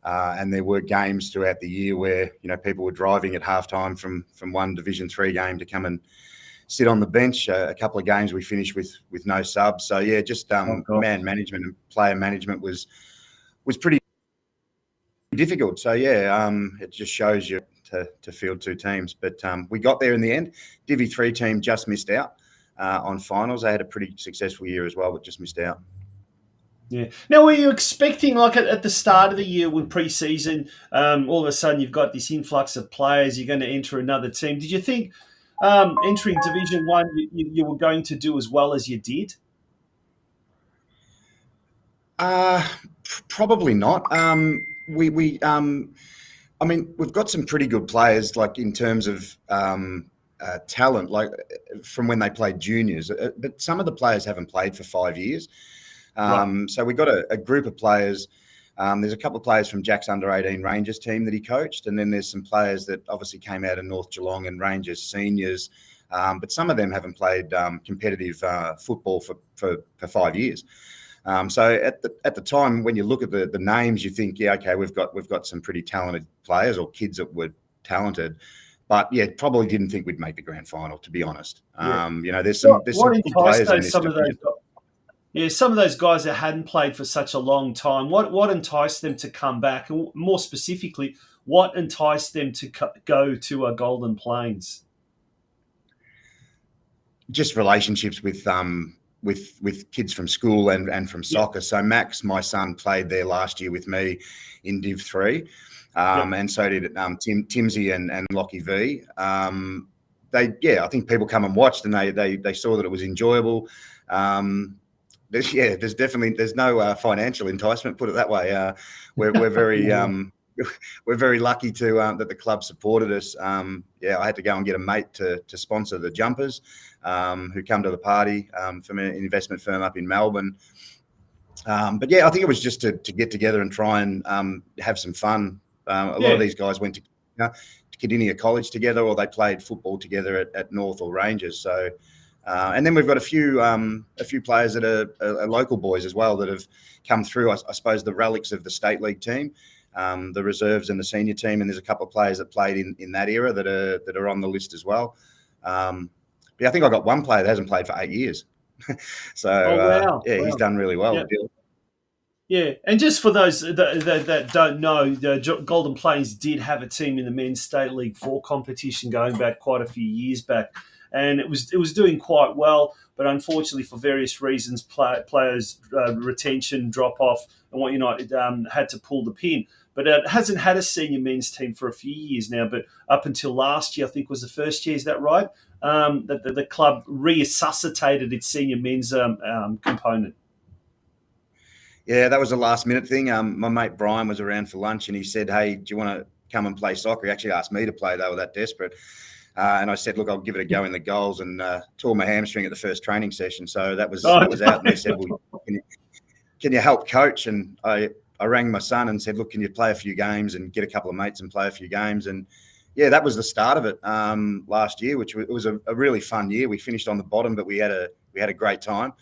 And there were games throughout the year where, people were driving at halftime from one Division 3 game to come and sit on the bench. A couple of games we finished with no subs. So, yeah, just man management and player management was pretty difficult. So, yeah, it just shows you to field 2 teams. But we got there in the end. Divi 3 team just missed out on finals. They had a pretty successful year as well, but just missed out. Yeah. Now, were you expecting, like at the start of the year when pre-season, all of a sudden you've got this influx of players, you're going to enter another team? Did you think entering Division 1 you were going to do as well as you did? Probably not. We've got some pretty good players, like in terms of talent, like from when they played juniors. But some of the players haven't played for 5 years. Right. So we got a group of players. There's a couple of players from Jack's under-18 Rangers team that he coached, and then there's some players that obviously came out of North Geelong and Rangers seniors. But some of them haven't played competitive football for 5 years. So at the time, when you look at the names, you think, yeah, okay, we've got some pretty talented players or kids that were talented, but yeah, probably didn't think we'd make the grand final, to be honest. Yeah. There's some good players in this division. Some of those guys that hadn't played for such a long time. What enticed them to come back, and more specifically, what enticed them to go to Golden Plains? just relationships with kids from school and from soccer. So Max, my son, played there last year with me in Div 3. And so did Timsy and Lockie V. I think people come and watched and they saw that it was enjoyable. There's no financial enticement, put it that way. We're very we're very lucky to that the club supported us. I had to go and get a mate to sponsor the jumpers, who come to the party from an investment firm up in Melbourne. I think it was just to get together and try and have some fun. A lot of these guys went to Cardinia College together, or they played football together at North or Rangers. So, and then we've got a few players that are local boys as well that have come through. I suppose the relics of the state league team, the reserves and the senior team, and there's a couple of players that played in that era that are on the list as well. I think I got one player that hasn't played for 8 years. So he's done really well. Yep. Yeah, and just for those that don't know, the Golden Plains did have a team in the Men's State League 4 competition going back quite a few years back, and it was doing quite well. But unfortunately, for various reasons, players' retention, drop off, and whatnot, had to pull the pin. But it hasn't had a senior men's team for a few years now. But up until last year, I think was the first year. Is that right? That the club resuscitated its senior men's component. Yeah, that was a last minute thing. My mate Brian was around for lunch and he said, "Hey, do you want to come and play soccer?" He actually asked me to play. They were that desperate. And I said, "Look, I'll give it a go in the goals," and tore my hamstring at the first training session. So that was out. And they said, "Well, can you help coach?" And I rang my son and said, "Look, can you play a few games and get a couple of mates and play a few games?" And yeah, that was the start of it last year, which was a really fun year. We finished on the bottom, but we had a great time.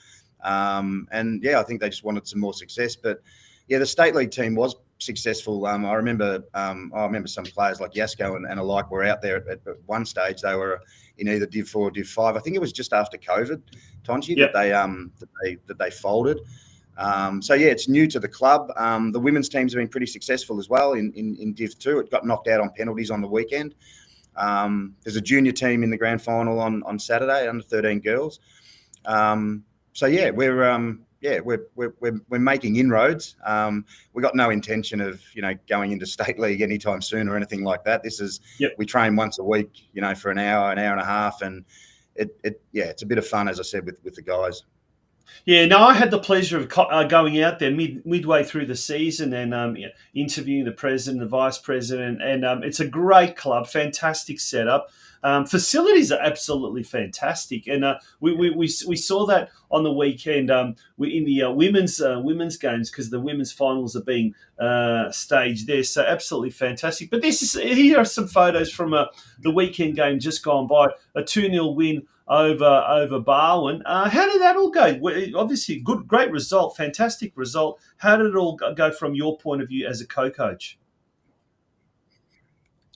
I think they just wanted some more success. But yeah, the state league team was successful. I remember some players like Yasko and alike were out there at one stage. They were in either Div 4 or Div 5. I think it was just after COVID, Tonchi, that they folded. It's new to the club. The women's teams have been pretty successful as well in Div 2. It got knocked out on penalties on the weekend. There's a junior team in the grand final on Saturday, under 13 girls. We're making inroads. We got no intention of going into state league anytime soon or anything like that. This is we train once a week, for an hour and a half, and it's a bit of fun, as I said, with the guys. Yeah, no, I had the pleasure of going out there midway through the season and interviewing the president, the vice president, and it's a great club, fantastic setup. Facilities are absolutely fantastic, and we saw that on the weekend. In the women's games, because the women's finals are being staged there, so absolutely fantastic. But here are some photos from the weekend game just gone by, a 2-0 win over Barwon. How did that all go? Obviously, great result, fantastic result. How did it all go from your point of view as a co-coach?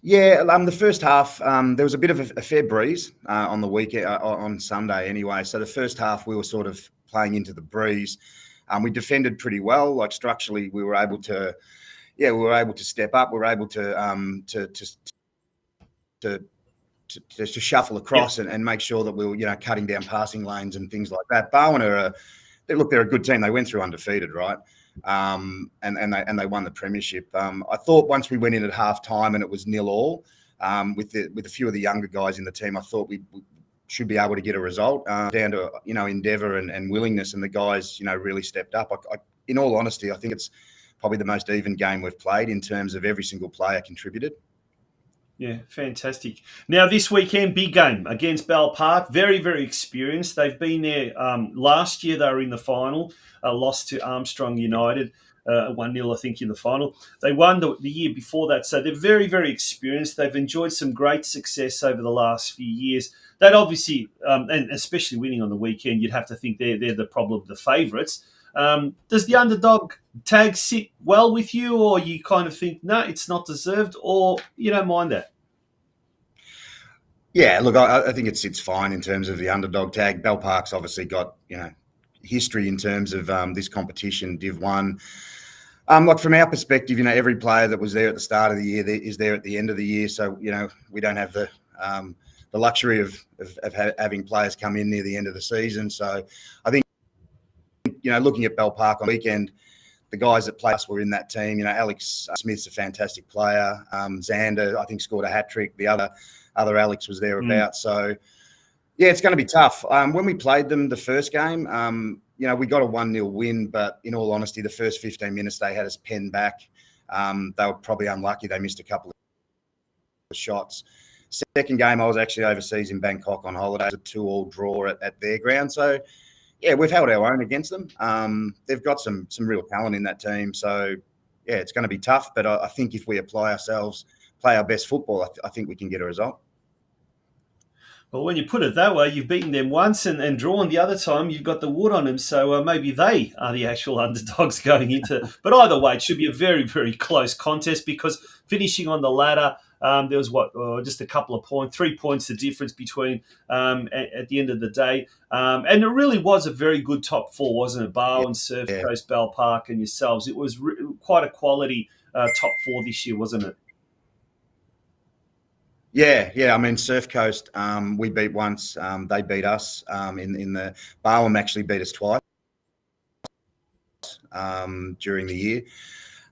Yeah, the first half, there was a bit of a fair breeze on the weekend, on Sunday anyway. So the first half, we were sort of playing into the breeze. We defended pretty well. Like structurally, we were able to step up. We were able to shuffle across and make sure that we were, cutting down passing lanes and things like that. Barwon they're a good team. They went through undefeated, right? And they won the premiership. I thought once we went in at half time and it was 0-0, with a few of the younger guys in the team, I thought we should be able to get a result down to endeavour and willingness, and the guys really stepped up. In all honesty, I think it's probably the most even game we've played in terms of every single player contributed. Yeah, fantastic. Now, this weekend, big game against Bell Park. Very, very experienced. They've been there last year. They were in the final, lost to Armstrong United, 1-0, I think, in the final. They won the year before that. So they're very, very experienced. They've enjoyed some great success over the last few years. That obviously, and especially winning on the weekend, you'd have to think they're the favourites. Does the underdog tag sit well with you, or you kind of think, no, it's not deserved, or you don't mind that? Yeah, look, I think it sits fine in terms of the underdog tag. Bell Park's obviously got history in terms of this competition, Div 1. From our perspective, every player that was there at the start of the year is there at the end of the year. So we don't have the the luxury of having players come in near the end of the season. So I think, looking at Bell Park on the weekend, the guys that play us were in that team. Alex Smith's a fantastic player. Xander, I think, scored a hat-trick. The other Alex was thereabouts. So, yeah, it's going to be tough. When we played them the first game, we got a 1-0 win, but in all honesty, the first 15 minutes they had us penned back. They were probably unlucky. They missed a couple of shots. Second game, I was actually overseas in Bangkok on holiday. It was a 2-2 draw at their ground. So, yeah, we've held our own against them. They've got some real talent in that team. So, yeah, it's going to be tough. But I think if we apply ourselves, play our best football, I think we can get a result. Well, when you put it that way, you've beaten them once and drawn the other time. You've got the wood on them, so maybe they are the actual underdogs going into. But either way, it should be a very, very close contest because finishing on the ladder, there was just a couple of points, 3 points the difference between at the end of the day. And it really was a very good top four, wasn't it? Barwon, Surf Coast, Bell Park, and yourselves. It was quite a quality top four this year, wasn't it? Yeah. I mean, Surf Coast, we beat once. They beat us in the Barwon actually beat us twice during the year.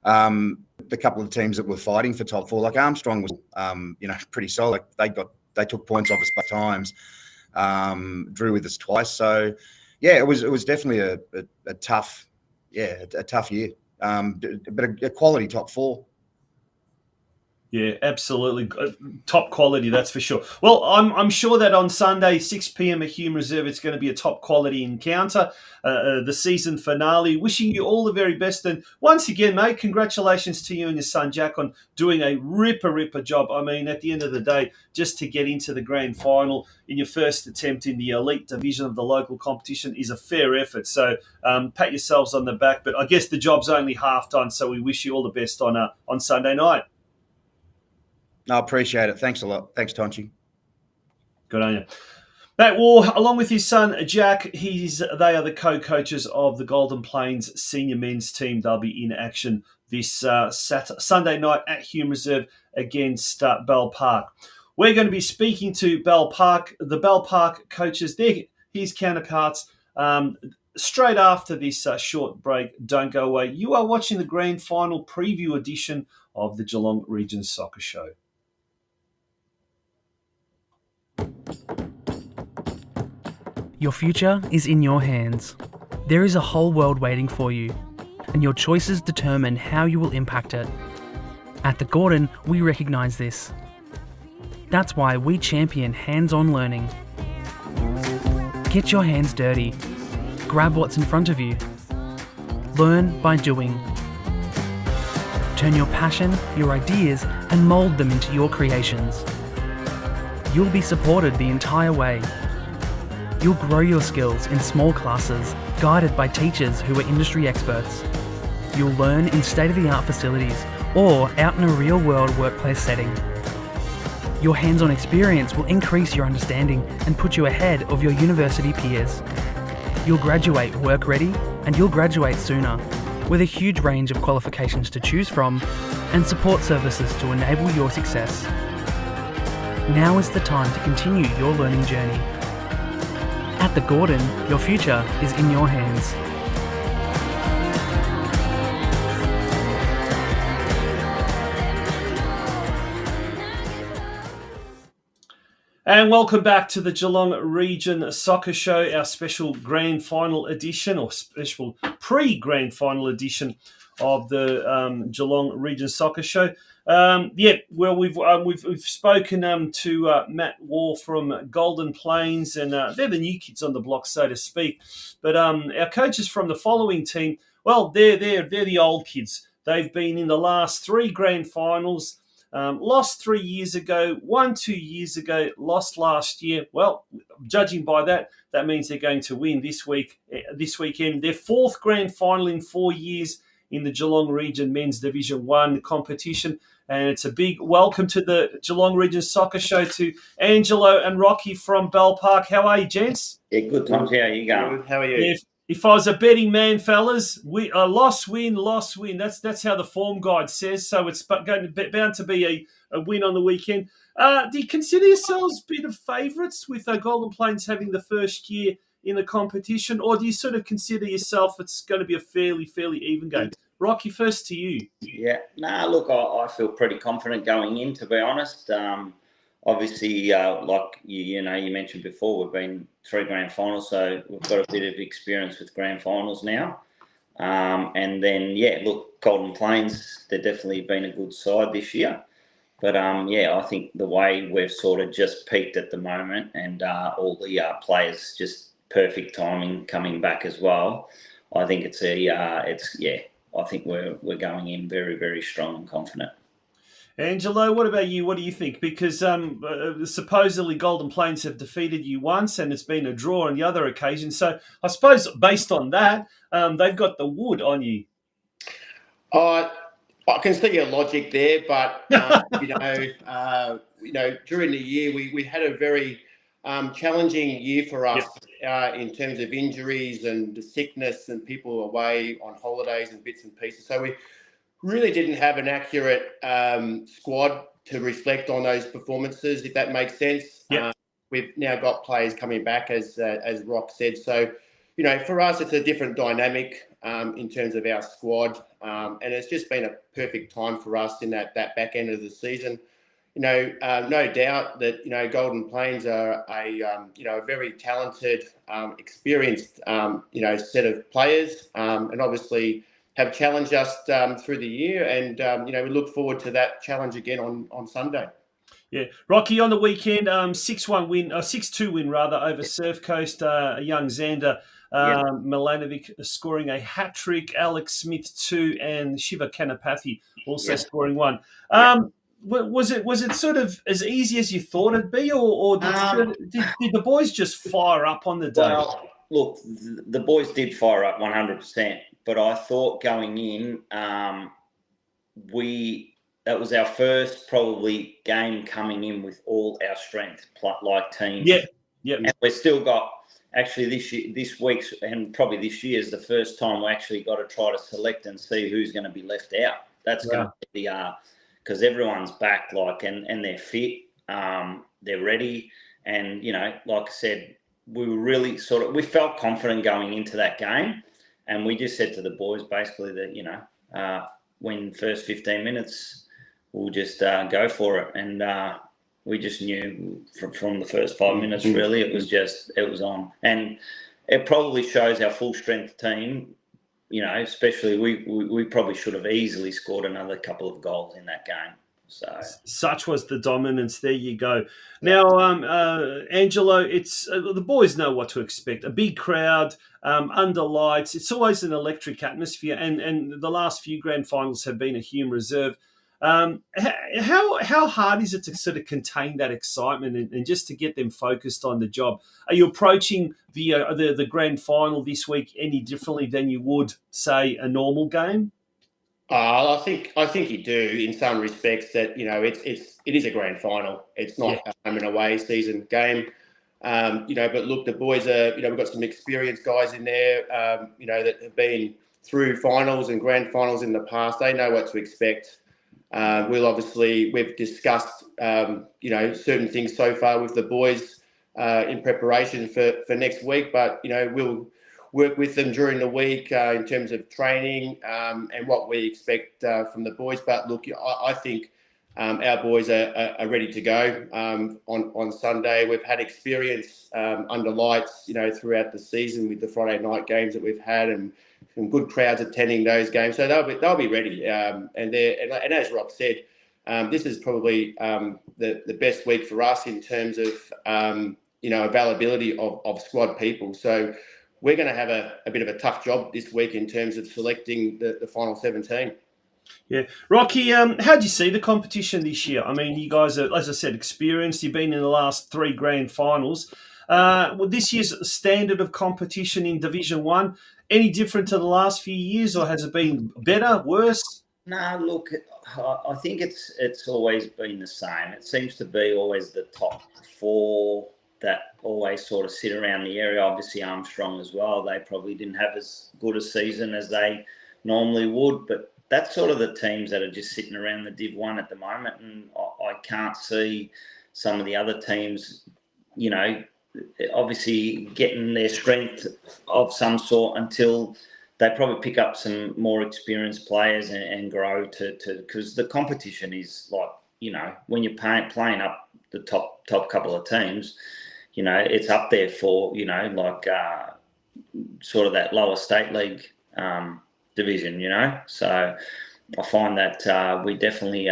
The couple of teams that were fighting for top four, like Armstrong was, pretty solid. They took points off us both times. Drew with us twice. So, yeah, it was definitely a tough year. But a quality top four. Yeah, absolutely. Top quality, that's for sure. Well, I'm sure that on Sunday, 6 p.m. at Hume Reserve, it's going to be a top quality encounter, the season finale. Wishing you all the very best. And once again, mate, congratulations to you and your son, Jack, on doing a ripper job. I mean, at the end of the day, just to get into the grand final in your first attempt in the elite division of the local competition is a fair effort. So pat yourselves on the back. But I guess the job's only half done, so we wish you all the best on Sunday night. No, I appreciate it. Thanks a lot. Thanks, Tonchi. Good on you. Matt War, along with his son, Jack, they are the co-coaches of the Golden Plains senior men's team. They'll be in action this Sunday night at Hume Reserve against Bell Park. We're going to be speaking to the Bell Park coaches, his counterparts, straight after this short break. Don't go away. You are watching the grand final preview edition of the Geelong Region Soccer Show. Your future is in your hands. There is a whole world waiting for you, and your choices determine how you will impact it. At the Gordon, we recognise this. That's why we champion hands-on learning. Get your hands dirty. Grab what's in front of you. Learn by doing. Turn your passion, your ideas, and mould them into your creations. You'll be supported the entire way. You'll grow your skills in small classes, guided by teachers who are industry experts. You'll learn in state-of-the-art facilities or out in a real-world workplace setting. Your hands-on experience will increase your understanding and put you ahead of your university peers. You'll graduate work-ready and you'll graduate sooner, with a huge range of qualifications to choose from and support services to enable your success. Now is the time to continue your learning journey. At the Gordon, your future is in your hands. And welcome back to the Geelong Region Soccer Show, our special grand final edition or special pre-grand final edition of the Geelong Region Soccer Show. We've spoken to Matt War from Golden Plains, and they're the new kids on the block, so to speak. But our coaches from the following team, well, they're the old kids. They've been in the last 3 grand finals. Lost 3 years ago, won 2 years ago, lost last year. Well, judging by that means they're going to win this weekend. Their 4th grand final in 4 years in the Geelong Region Men's Division 1 competition. And it's a big welcome to the Geelong Region Soccer Show to Angelo and Rocky from Bell Park. How are you, gents? Yeah, good, Tom. How are you going? How are you? If I was a betting man, fellas, loss, win. That's how the form guide says. So it's bound to be a win on the weekend. Do you consider yourselves a bit of favourites with Golden Plains having the first year in the competition, or do you sort of consider yourself it's going to be a fairly even game? Rocky, first to you. Yeah, look, I feel pretty confident going in, to be honest. Obviously, like you mentioned before, we've been 3 grand finals, so we've got a bit of experience with grand finals now. And then, look, Golden Plains, they've definitely been a good side this year. But, I think the way we've sort of just peaked at the moment and all the players just perfect timing coming back as well, I think I think we're going in very, very strong and confident. Angelo, what about you? What do you think? Because supposedly Golden Plains have defeated you once and it's been a draw on the other occasion. So I suppose based on that, they've got the wood on you. I can see your logic there, but during the year we had a very challenging year for us in terms of injuries and the sickness and people away on holidays and bits and pieces. So we really didn't have an accurate squad to reflect on those performances, if that makes sense. Yep. We've now got players coming back, as Rock said. So, for us, it's a different dynamic in terms of our squad. And it's just been a perfect time for us in that back end of the season. No doubt that, Golden Plains are a very talented, experienced, set of players, and obviously have challenged us through the year. And, we look forward to that challenge again on Sunday. Yeah, Rocky, on the weekend, 6-2 win over Surf Coast. Young Xander Milanovic scoring a hat trick, Alex Smith 2, and Shiva Kanapathy also scoring 1. Was it sort of as easy as you thought it'd be, or did the boys just fire up on the day? Well, look, the boys did fire up 100%, but I thought going in, that was our first probably game coming in with all our strength, like teams. Yeah. And we've still got, actually this week's and probably this year is the first time we actually got to try to select and see who's going to be left out. That's going to be because everyone's back, and they're fit, they're ready, and like I said, we were really we felt confident going into that game, and we just said to the boys basically that when first 15 minutes. We'll just go for it, and we just knew from the first 5 minutes. Really, it was on, and it probably shows our full strength team. Especially we probably should have easily scored another couple of goals in that game. So such was the dominance. There you go. Now, Angelo, it's the boys know what to expect. A big crowd, under lights. It's always an electric atmosphere, and the last few grand finals have been a Hume Reserve. How hard is it to sort of contain that excitement and just to get them focused on the job? Are you approaching the grand final this week any differently than you would, say, a normal game? I think you do in some respects. That it is a grand final. It's not a home and away season game. But look, the boys are we've got some experienced guys in there. That have been through finals and grand finals in the past. They know what to expect. We've discussed, certain things so far with the boys in preparation for next week, but, we'll work with them during the week in terms of training and what we expect from the boys. But look, I think our boys are ready to go on Sunday. We've had experience under lights, throughout the season with the Friday night games that we've had, and some good crowds attending those games, so they'll be ready. And as Rob said, this is probably the best week for us in terms of availability of squad people. So we're going to have a bit of a tough job this week in terms of selecting the final 17. Yeah. Rocky, how do you see the competition this year? I mean, you guys are, as I said, experienced. You've been in the last 3 grand finals. This year's standard of competition in Division 1, any different to the last few years, or has it been better, worse? No, look, I think it's always been the same. It seems to be always the top 4 that always sort of sit around the area. Obviously, Armstrong as well. They probably didn't have as good a season as they normally would, but that's sort of the teams that are just sitting around the Div 1 at the moment, and I can't see some of the other teams, obviously getting their strength of some sort until they probably pick up some more experienced players and grow to because the competition is like, when you're playing up the top couple of teams, it's up there for, sort of that lower state league division, So I find that we definitely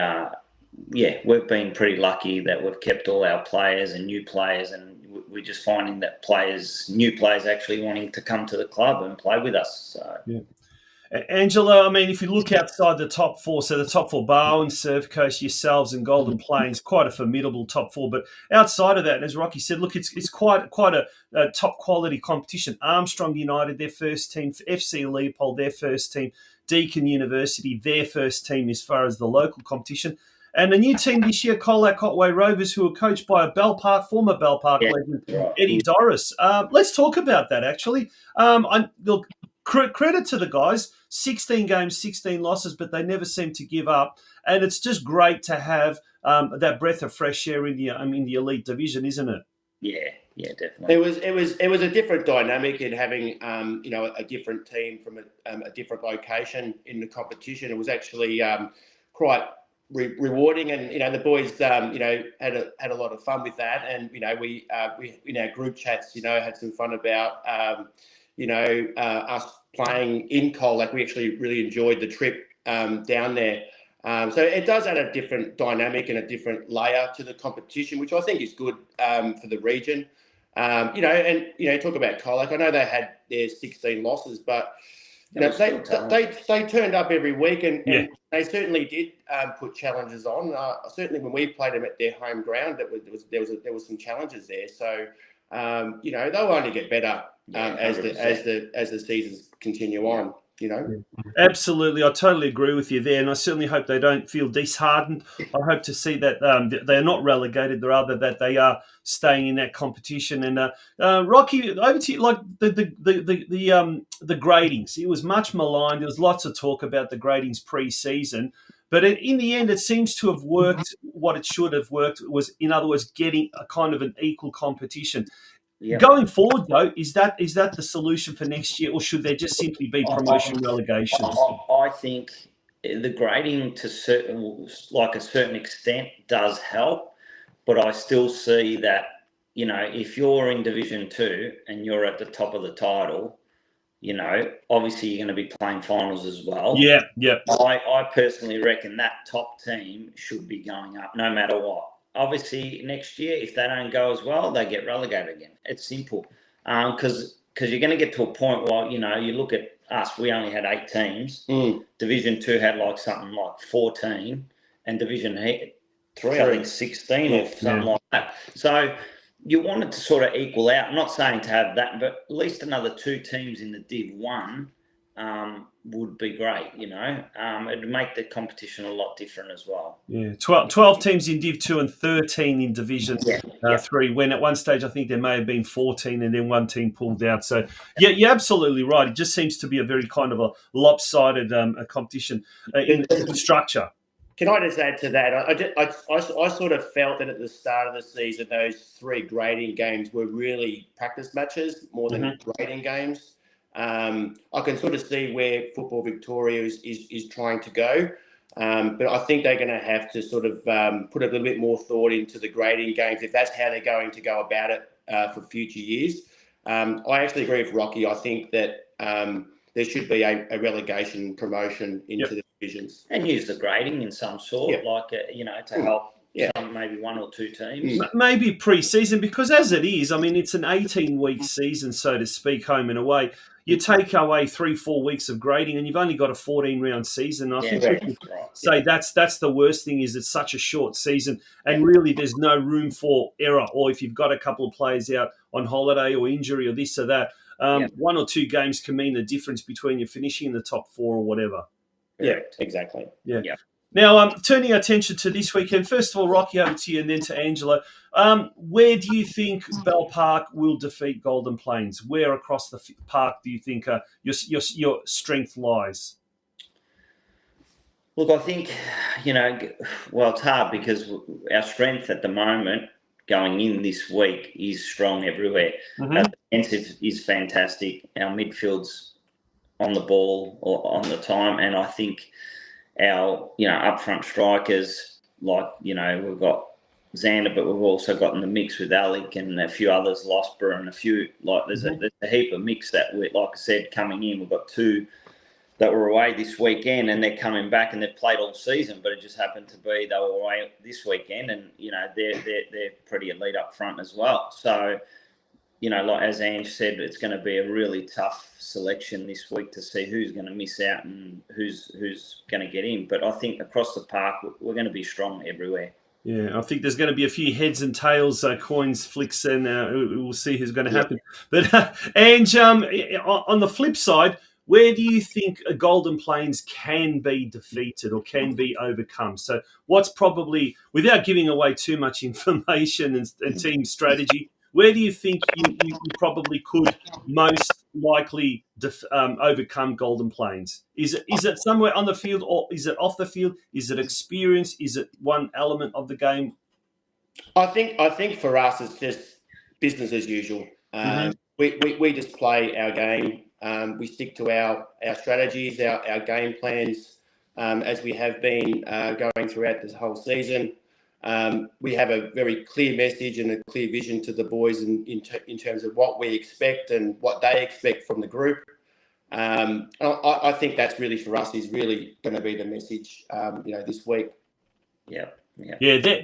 we've been pretty lucky that we've kept all our players and new players, and we're just finding that new players actually wanting to come to the club and play with us. So. Yeah. Angela, I mean, if you look outside the top four, so the top four, Barwon, Surf Coast, yourselves, and Golden Plains, quite a formidable top four. But outside of that, as Rocky said, look, it's quite a top quality competition. Armstrong United, their first team, FC Leopold, their first team, Deakin University, their first team as far as the local competition. And a new team this year, Colac Otway Rovers, who are coached by a former Bell Park legend, Eddie Doris. Let's talk about that, actually. Look, credit to the guys, 16 games, 16 losses, but they never seem to give up. And it's just great to have that breath of fresh air in the elite division, isn't it? Yeah, definitely. It was a different dynamic in having a different team from a different location in the competition. It was actually quite rewarding, and the boys had a lot of fun with that. And we in our group chats had some fun about us playing in Colac. We actually really enjoyed the trip down there. So it does add a different dynamic and a different layer to the competition, which I think is good for the region. Talk about Colac. I know they had their 16 losses, but they turned up every week, and they certainly did put challenges on. Certainly when we played them at their home ground, there was some challenges there. So they'll only get better as the seasons continue on. Absolutely, I totally agree with you there, and I certainly hope they don't feel disheartened. I hope to see that they are not relegated, rather that they are staying in that competition. And Rocky, over to you. Like the gradings, it was much maligned. There was lots of talk about the gradings pre-season, but in the end, it seems to have worked. What it should have worked was, in other words, getting a kind of an equal competition. Yep. Going forward, though, is that the solution for next year, or should there just simply be promotion relegation? I think the grading to a certain extent does help, but I still see that if you're in Division 2 and you're at the top of the title, obviously you're going to be playing finals as well. Yeah. I personally reckon that top team should be going up no matter what. Obviously, next year, if they don't go as well, they get relegated again. It's simple. Because you're going to get to a point where, you look at us, we only had 8 teams. Division 2 had something like 14. And Division 3, I think 16 or something like that. So you want it to sort of equal out. I'm not saying to have that, but at least another 2 teams in the Div 1 would be great, it'd make the competition a lot different as well. Yeah, 12 teams in Div 2 and 13 in Division 3, when at one stage I think there may have been 14 and then one team pulled out. So, you're absolutely right. It just seems to be a very kind of a lopsided competition in the structure. Can I just add to that? I sort of felt that at the start of the season, those 3 grading games were really practice matches more than grading games. I can sort of see where Football Victoria is trying to go, but I think they're going to have to sort of put a little bit more thought into the grading games if that's how they're going to go about it for future years. I actually agree with Rocky. I think that there should be a relegation promotion into the divisions. And use the grading in some sort, to help maybe 1 or 2 teams. Maybe pre-season, because as it is, I mean, it's an 18-week season, so to speak, home and away. You take away 3-4 weeks of grading, and you've only got a 14-round season. I think people say that's the worst thing, is it's such a short season, and really there's no room for error. Or if you've got a couple of players out on holiday or injury or this or that, 1 or 2 games can mean the difference between you finishing in the top 4 or whatever. Yeah, exactly. Yeah. Now, turning our attention to this weekend, first of all, Rocky, over to you, and then to Angela. Where do you think Bell Park will defeat Golden Plains? Where across the park do you think your strength lies? Look, I think, well, it's hard because our strength at the moment going in this week is strong everywhere. Mm-hmm. Our defensive is fantastic. Our midfield's on the ball or on the time, and I think our, upfront strikers, like, we've got Xander, but we've also got in the mix with Alec and a few others, Losper and a few, there's a heap of mix that we, like I said, coming in. We've got two that were away this weekend, and they're coming back, and they've played all season, but it just happened to be they were away this weekend, and they're pretty elite up front as well. So, like as Ange said, it's going to be a really tough selection this week to see who's going to miss out and who's going to get in. But I think across the park, we're going to be strong everywhere. Yeah, I think there's going to be a few heads and tails, coins, flicks, and we'll see who's going to happen. But Ange, on the flip side, where do you think Golden Plains can be defeated or can be overcome? So what's probably, without giving away too much information and team strategy, where do you think you probably could most likely overcome Golden Plains? Is it somewhere on the field, or is it off the field? Is it experience? Is it one element of the game? I think for us it's just business as usual. We just play our game. We stick to our strategies, our game plans, as we have been going throughout this whole season. We have a very clear message and a clear vision to the boys in terms of what we expect and what they expect from the group. I think that's really, for us, is really going to be the message, this week. Yeah,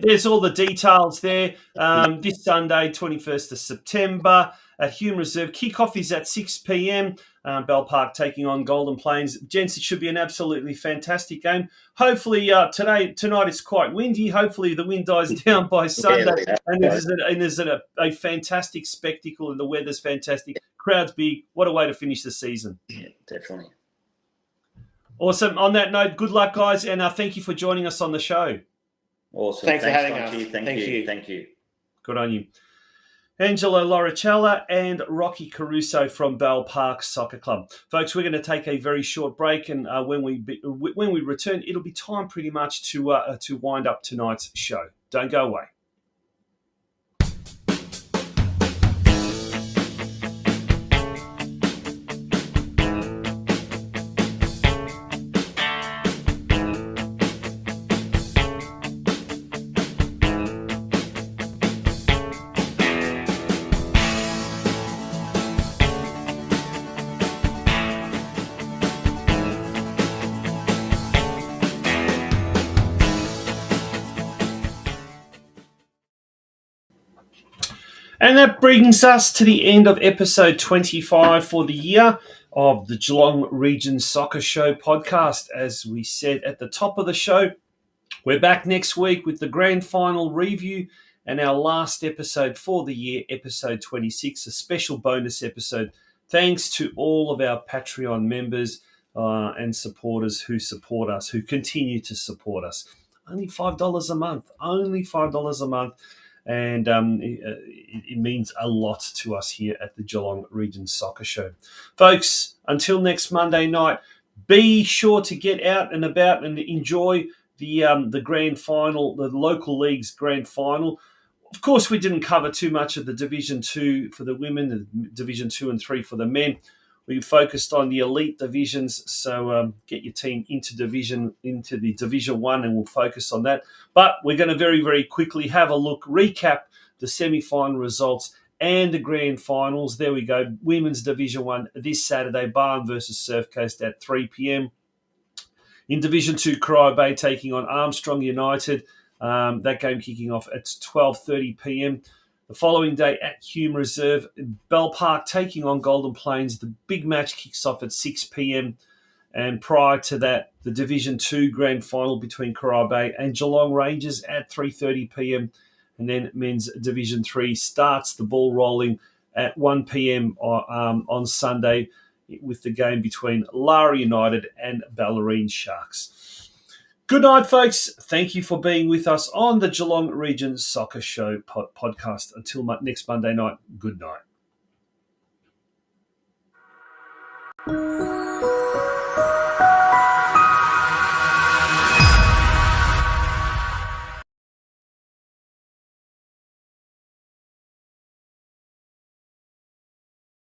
there's all the details there. This Sunday, 21st of September at Hume Reserve. Kickoff is at 6 p.m. Bell Park taking on Golden Plains. Gents, it should be an absolutely fantastic game. Hopefully, tonight it's quite windy. Hopefully, the wind dies down by Sunday, and there's a fantastic spectacle, and the weather's fantastic. Crowd's big. What a way to finish the season. Yeah, definitely. Awesome. On that note, good luck, guys, and thank you for joining us on the show. Awesome. Thanks for having us. Thank you. Good on you. Angelo Loricella and Rocky Caruso from Bell Park Soccer Club. Folks, we're going to take a very short break, and when we return, it'll be time pretty much to wind up tonight's show. Don't go away. And that brings us to the end of episode 25 for the year of the Geelong Region Soccer Show podcast. As we said at the top of the show, we're back next week with the grand final review and our last episode for the year, episode 26, a special bonus episode. Thanks to all of our Patreon members and supporters who support us, who continue to support us. Only $5 a month. Only $5 a month. And it means a lot to us here at the Geelong Region Soccer Show. Folks, until next Monday night, be sure to get out and about and enjoy the grand final, the local league's grand final. Of course, we didn't cover too much of the Division 2 for the women, and Division 2 and 3 for the men. We focused on the elite divisions, so get your team into the Division 1, and we'll focus on that. But we're going to very, very quickly have a look, recap the semi-final results and the grand finals. There we go. Women's Division 1 this Saturday, Barwon versus Surf Coast at 3 p.m. In Division 2, Corio Bay taking on Armstrong United. That game kicking off at 12:30 p.m. The following day at Hume Reserve, Bell Park taking on Golden Plains. The big match kicks off at 6 p.m. And prior to that, the Division 2 grand final between Corio Bay and Geelong Rangers at 3:30 p.m. And then men's Division 3 starts the ball rolling at 1 p.m. on Sunday with the game between Lara United and Ballerine Sharks. Good night, folks. Thank you for being with us on the Geelong Region Soccer Show podcast. Until next Monday night, good night.